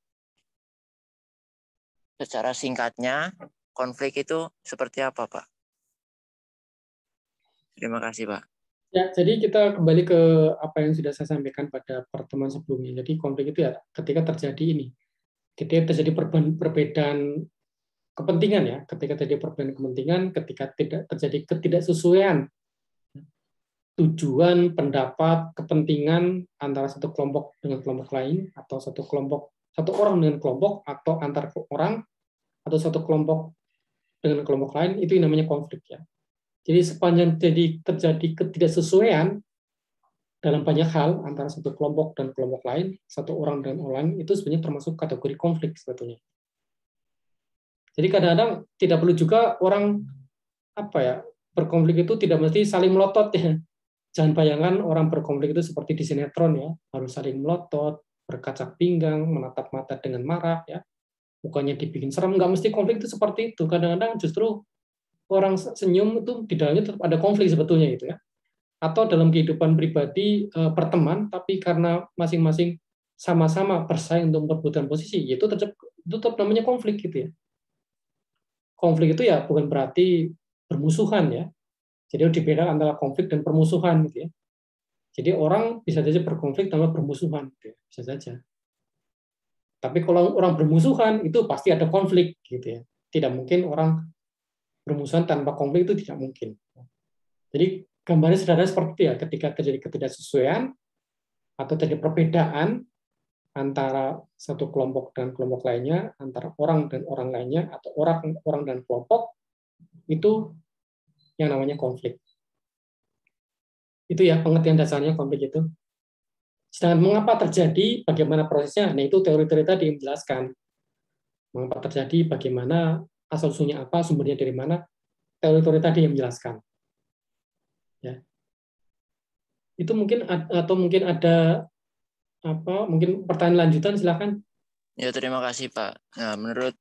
secara singkatnya konflik itu seperti apa, Pak? Terima kasih, Pak. Ya, jadi kita kembali ke apa yang sudah saya sampaikan pada pertemuan sebelumnya. Jadi konflik itu ya ketika terjadi ini, ketika terjadi perbedaan kepentingan ya, ketika terjadi perbedaan kepentingan, ketika tidak terjadi ketidaksesuaian tujuan, pendapat, kepentingan antara satu kelompok dengan kelompok lain, atau satu orang dengan kelompok, atau antar orang, atau satu kelompok dengan kelompok lain, itu yang namanya konflik ya. Jadi sepanjang terjadi ketidaksesuaian dalam banyak hal antara satu kelompok dan kelompok lain, satu orang dan orang lain, itu sebenarnya termasuk kategori konflik sebetulnya. Jadi kadang-kadang tidak perlu juga orang berkonflik itu tidak mesti saling melotot ya. Jangan bayangkan orang berkonflik itu seperti di sinetron ya, harus saling melotot, berkacak pinggang, menatap mata dengan marah ya. Bukannya dibikin serem, nggak mesti konflik itu seperti itu. Kadang-kadang justru orang senyum itu di dalamnya tetap ada konflik sebetulnya itu ya. Atau dalam kehidupan pribadi berteman, tapi karena masing-masing sama-sama bersaing untuk memperebutkan posisi, itu tetap namanya konflik gitu ya. Konflik itu ya bukan berarti bermusuhan ya. Jadi dibedakan antara konflik dan permusuhan gitu ya. Jadi orang bisa saja berkonflik tanpa bermusuhan, gitu ya. Bisa saja. Tapi kalau orang bermusuhan itu pasti ada konflik gitu ya. Tidak mungkin orang bermusuhan tanpa konflik, itu tidak mungkin. Jadi gambarnya sederhana seperti itu ya, ketika terjadi ketidaksesuaian atau terjadi perbedaan antara satu kelompok dan kelompok lainnya, antara orang dan orang lainnya, atau orang dan kelompok, itu yang namanya konflik. Itu ya pengertian dasarnya konflik itu. Sedangkan mengapa terjadi, bagaimana prosesnya, nah itu teori-teori tadi yang menjelaskan. Mengapa terjadi, bagaimana, asal-usulnya apa, sumbernya dari mana, teori-teori tadi yang menjelaskan. Ya. Itu mungkin ada mungkin pertanyaan lanjutan, silakan. Ya, terima kasih, Pak. Nah, menurut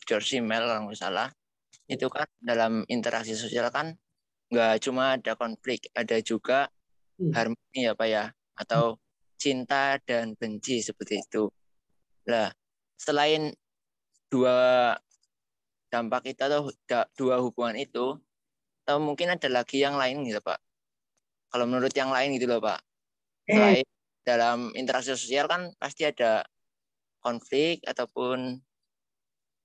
George Simmel kalau nggak salah, itu kan dalam interaksi sosial kan nggak cuma ada konflik, ada juga harmoni ya, Pak ya, atau cinta dan benci seperti itu. Nah, selain dua dampak itu atau dua hubungan itu, atau mungkin ada lagi yang lain gitu, Pak. Kalau menurut yang lain gitu loh, Pak. Selain dalam interaksi sosial kan pasti ada konflik ataupun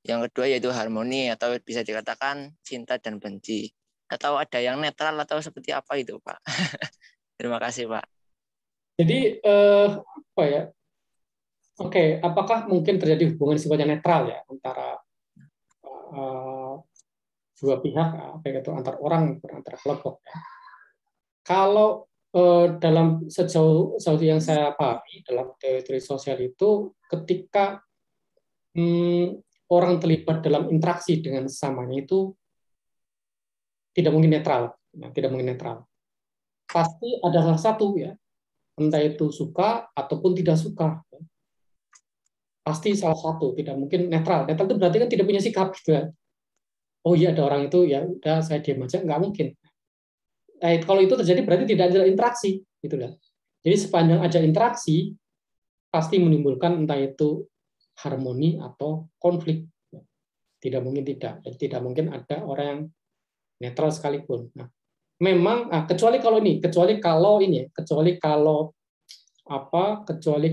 yang kedua yaitu harmoni atau bisa dikatakan cinta dan benci. Atau ada yang netral atau seperti apa itu, Pak? Terima kasih, Pak. Jadi apakah mungkin terjadi hubungan sifatnya netral ya antara dua pihak, antar orang, antar kelompok ya. Kalau dalam sejauh yang saya pahami dalam teori sosial itu, ketika orang terlibat dalam interaksi dengan sesamanya itu tidak mungkin netral, ya, tidak mungkin netral. Pasti ada salah satu ya, entah itu suka ataupun tidak suka. Pasti salah satu, tidak mungkin netral. Netral itu berarti kan tidak punya sikap gitu ya. Oh iya ada orang itu ya udah saya diam aja, nggak mungkin. Kalau itu terjadi berarti tidak ada interaksi gitu lah. Jadi sepanjang ada interaksi pasti menimbulkan entah itu harmoni atau konflik. Tidak mungkin tidak. Jadi tidak mungkin ada orang yang netral sekalipun. Nah, memang kecuali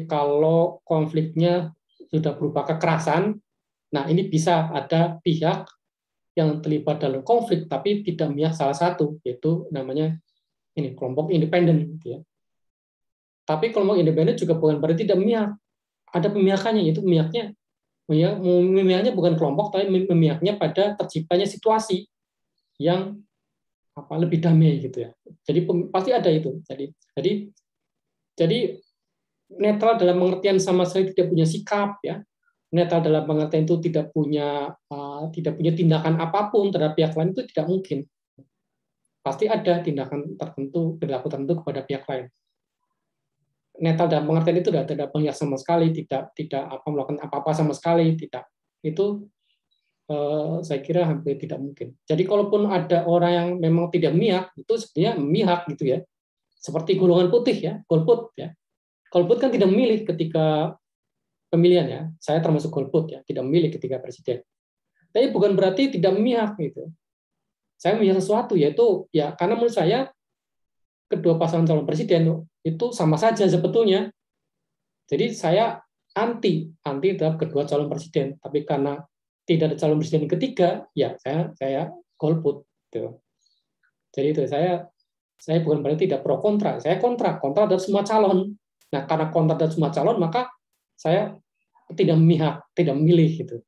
kalau konfliknya sudah berupa kekerasan. Nah, ini bisa ada pihak yang terlibat dalam konflik tapi tidak memihak salah satu, yaitu namanya ini kelompok independen gitu ya. Tapi kelompok independen juga bukan berarti tidak memihak. Ada pemihakannya, yaitu memihaknya bukan kelompok tapi memihaknya pada terciptanya situasi yang lebih damai gitu ya. Jadi pasti ada itu. Jadi netral dalam pengertian sama sekali tidak punya sikap ya. Netral dalam pengertian itu tidak punya tindakan apapun terhadap pihak lain itu tidak mungkin. Pasti ada tindakan tertentu, perilaku tertentu kepada pihak lain. Netral dalam pengertian itu tidak memihak sama sekali, tidak melakukan apa-apa sama sekali, tidak. Itu saya kira hampir tidak mungkin. Jadi kalaupun ada orang yang memang tidak memihak, itu sebenarnya memihak gitu ya. Seperti golongan putih ya, golput ya. Golput kan tidak memilih ketika pemilihan ya. Saya termasuk golput ya, tidak memilih ketika presiden. Tapi bukan berarti tidak memihak gitu. Saya memihak sesuatu yaitu ya karena menurut saya kedua pasangan calon presiden itu sama saja sebetulnya. Jadi saya anti terhadap kedua calon presiden. Tapi karena tidak ada calon presiden ketiga, ya saya golput. Gitu. Jadi itu saya bukan berarti tidak pro kontra. Saya kontra terhadap semua calon. Nah karena kontra terhadap semua calon maka saya tidak memihak, tidak memilih gitu.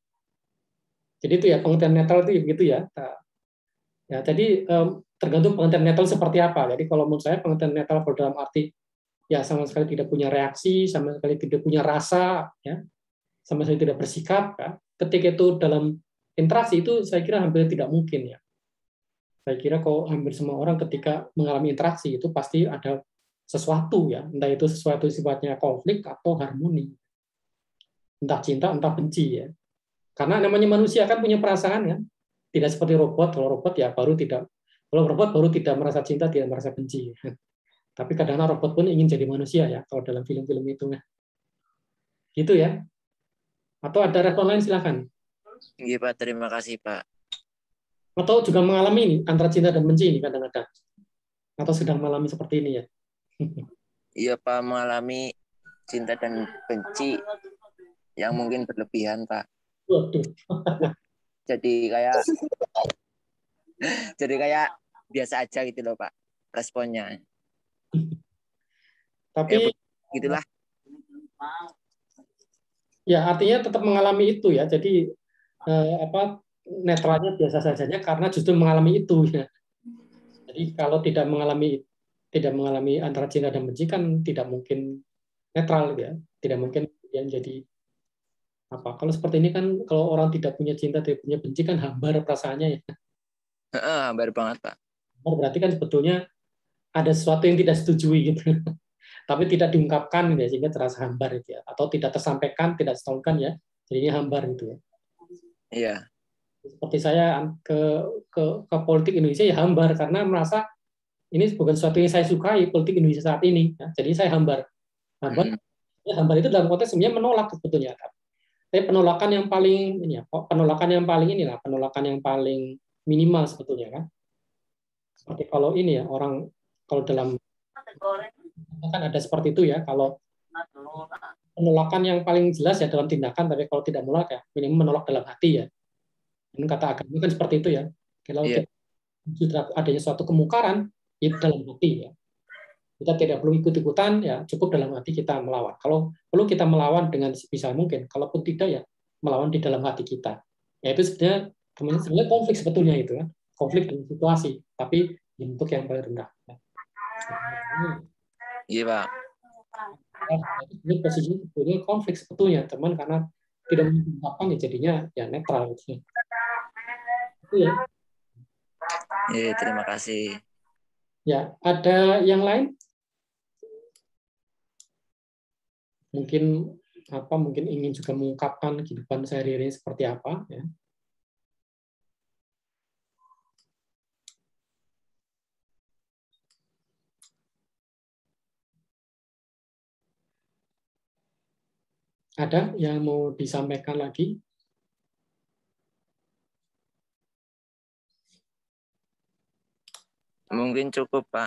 Jadi itu ya pengertian netral itu begitu ya. Ya jadi tergantung pengertian netral seperti apa. Jadi kalau menurut saya pengertian netral dalam arti ya sama sekali tidak punya reaksi, sama sekali tidak punya rasa, ya, sama sekali tidak bersikap. Ya. Ketika itu dalam interaksi itu saya kira hampir tidak mungkin ya. Saya kira kalau hampir semua orang ketika mengalami interaksi itu pasti ada sesuatu ya, entah itu sesuatu sifatnya konflik atau harmoni. Entah cinta, entah benci ya. Karena namanya manusia kan punya perasaan ya. Tidak seperti robot. Kalau robot ya kalau robot baru tidak merasa cinta, tidak merasa benci. Tapi kadang-kadang robot pun ingin jadi manusia ya kalau dalam film-film itu. Gitu ya. Atau ada respon lain silakan. Iya Pak, terima kasih Pak. Atau juga mengalami ini antara cinta dan benci ini kadang-kadang. Atau sedang mengalami seperti ini ya. Iya Pak, mengalami cinta dan benci yang mungkin berlebihan Pak. Waduh. Jadi kayak biasa aja gitu loh Pak responnya. Tapi ya, gitulah. Ya artinya tetap mengalami itu ya. Jadi netralnya biasa sajanya karena justru mengalami itu ya. Jadi kalau tidak mengalami antara cinta dan benci kan tidak mungkin netral ya. Tidak mungkin yang jadi apa. Kalau seperti ini kan kalau orang tidak punya cinta, tidak punya benci kan hambar perasaannya ya. Hambar banget Pak. Berarti kan sebetulnya ada sesuatu yang tidak setujui gitu. Tapi tidak diungkapkan ya, sehingga terasa hambar itu ya. Atau tidak tersampaikan, tidak disampaikan ya. Jadinya hambar gitu ya. Iya. Seperti saya ke politik Indonesia ya hambar karena merasa ini bukan sesuatu yang saya sukai politik Indonesia saat ini. Ya. Jadi saya hambar. Hambar itu dalam konteks sebenarnya menolak sebetulnya. Tapi penolakan yang paling minimal sebetulnya kan. Seperti kalau ini ya orang kalau dalam kan ada seperti itu ya. Kalau penolakan yang paling jelas ya dalam tindakan, tapi kalau tidak menolak ya minimal menolak dalam hati ya. Ini kata agama kan seperti itu ya. Kalau kita adanya suatu kemungkaran itu dalam hati ya. Kita tidak perlu ikut-ikutan ya, cukup dalam hati kita melawan. Kalau perlu kita melawan dengan sebisa mungkin, kalaupun tidak ya melawan di dalam hati kita. Ya itu sebenarnya konflik sebetulnya itu kan. Konflik dengan situasi, tapi bentuk yang paling rendah. Iya Pak. Ini posisi sebetulnya konflik sebetulnya, teman, karena tidak mengungkapkan ya jadinya ya netral gitu. Itu ya. Iya, terima kasih. Ya, ada yang lain? Mungkin ingin juga mengungkapkan kehidupan sehari-hari seperti apa ya. Ada yang mau disampaikan lagi? Mungkin cukup, Pak.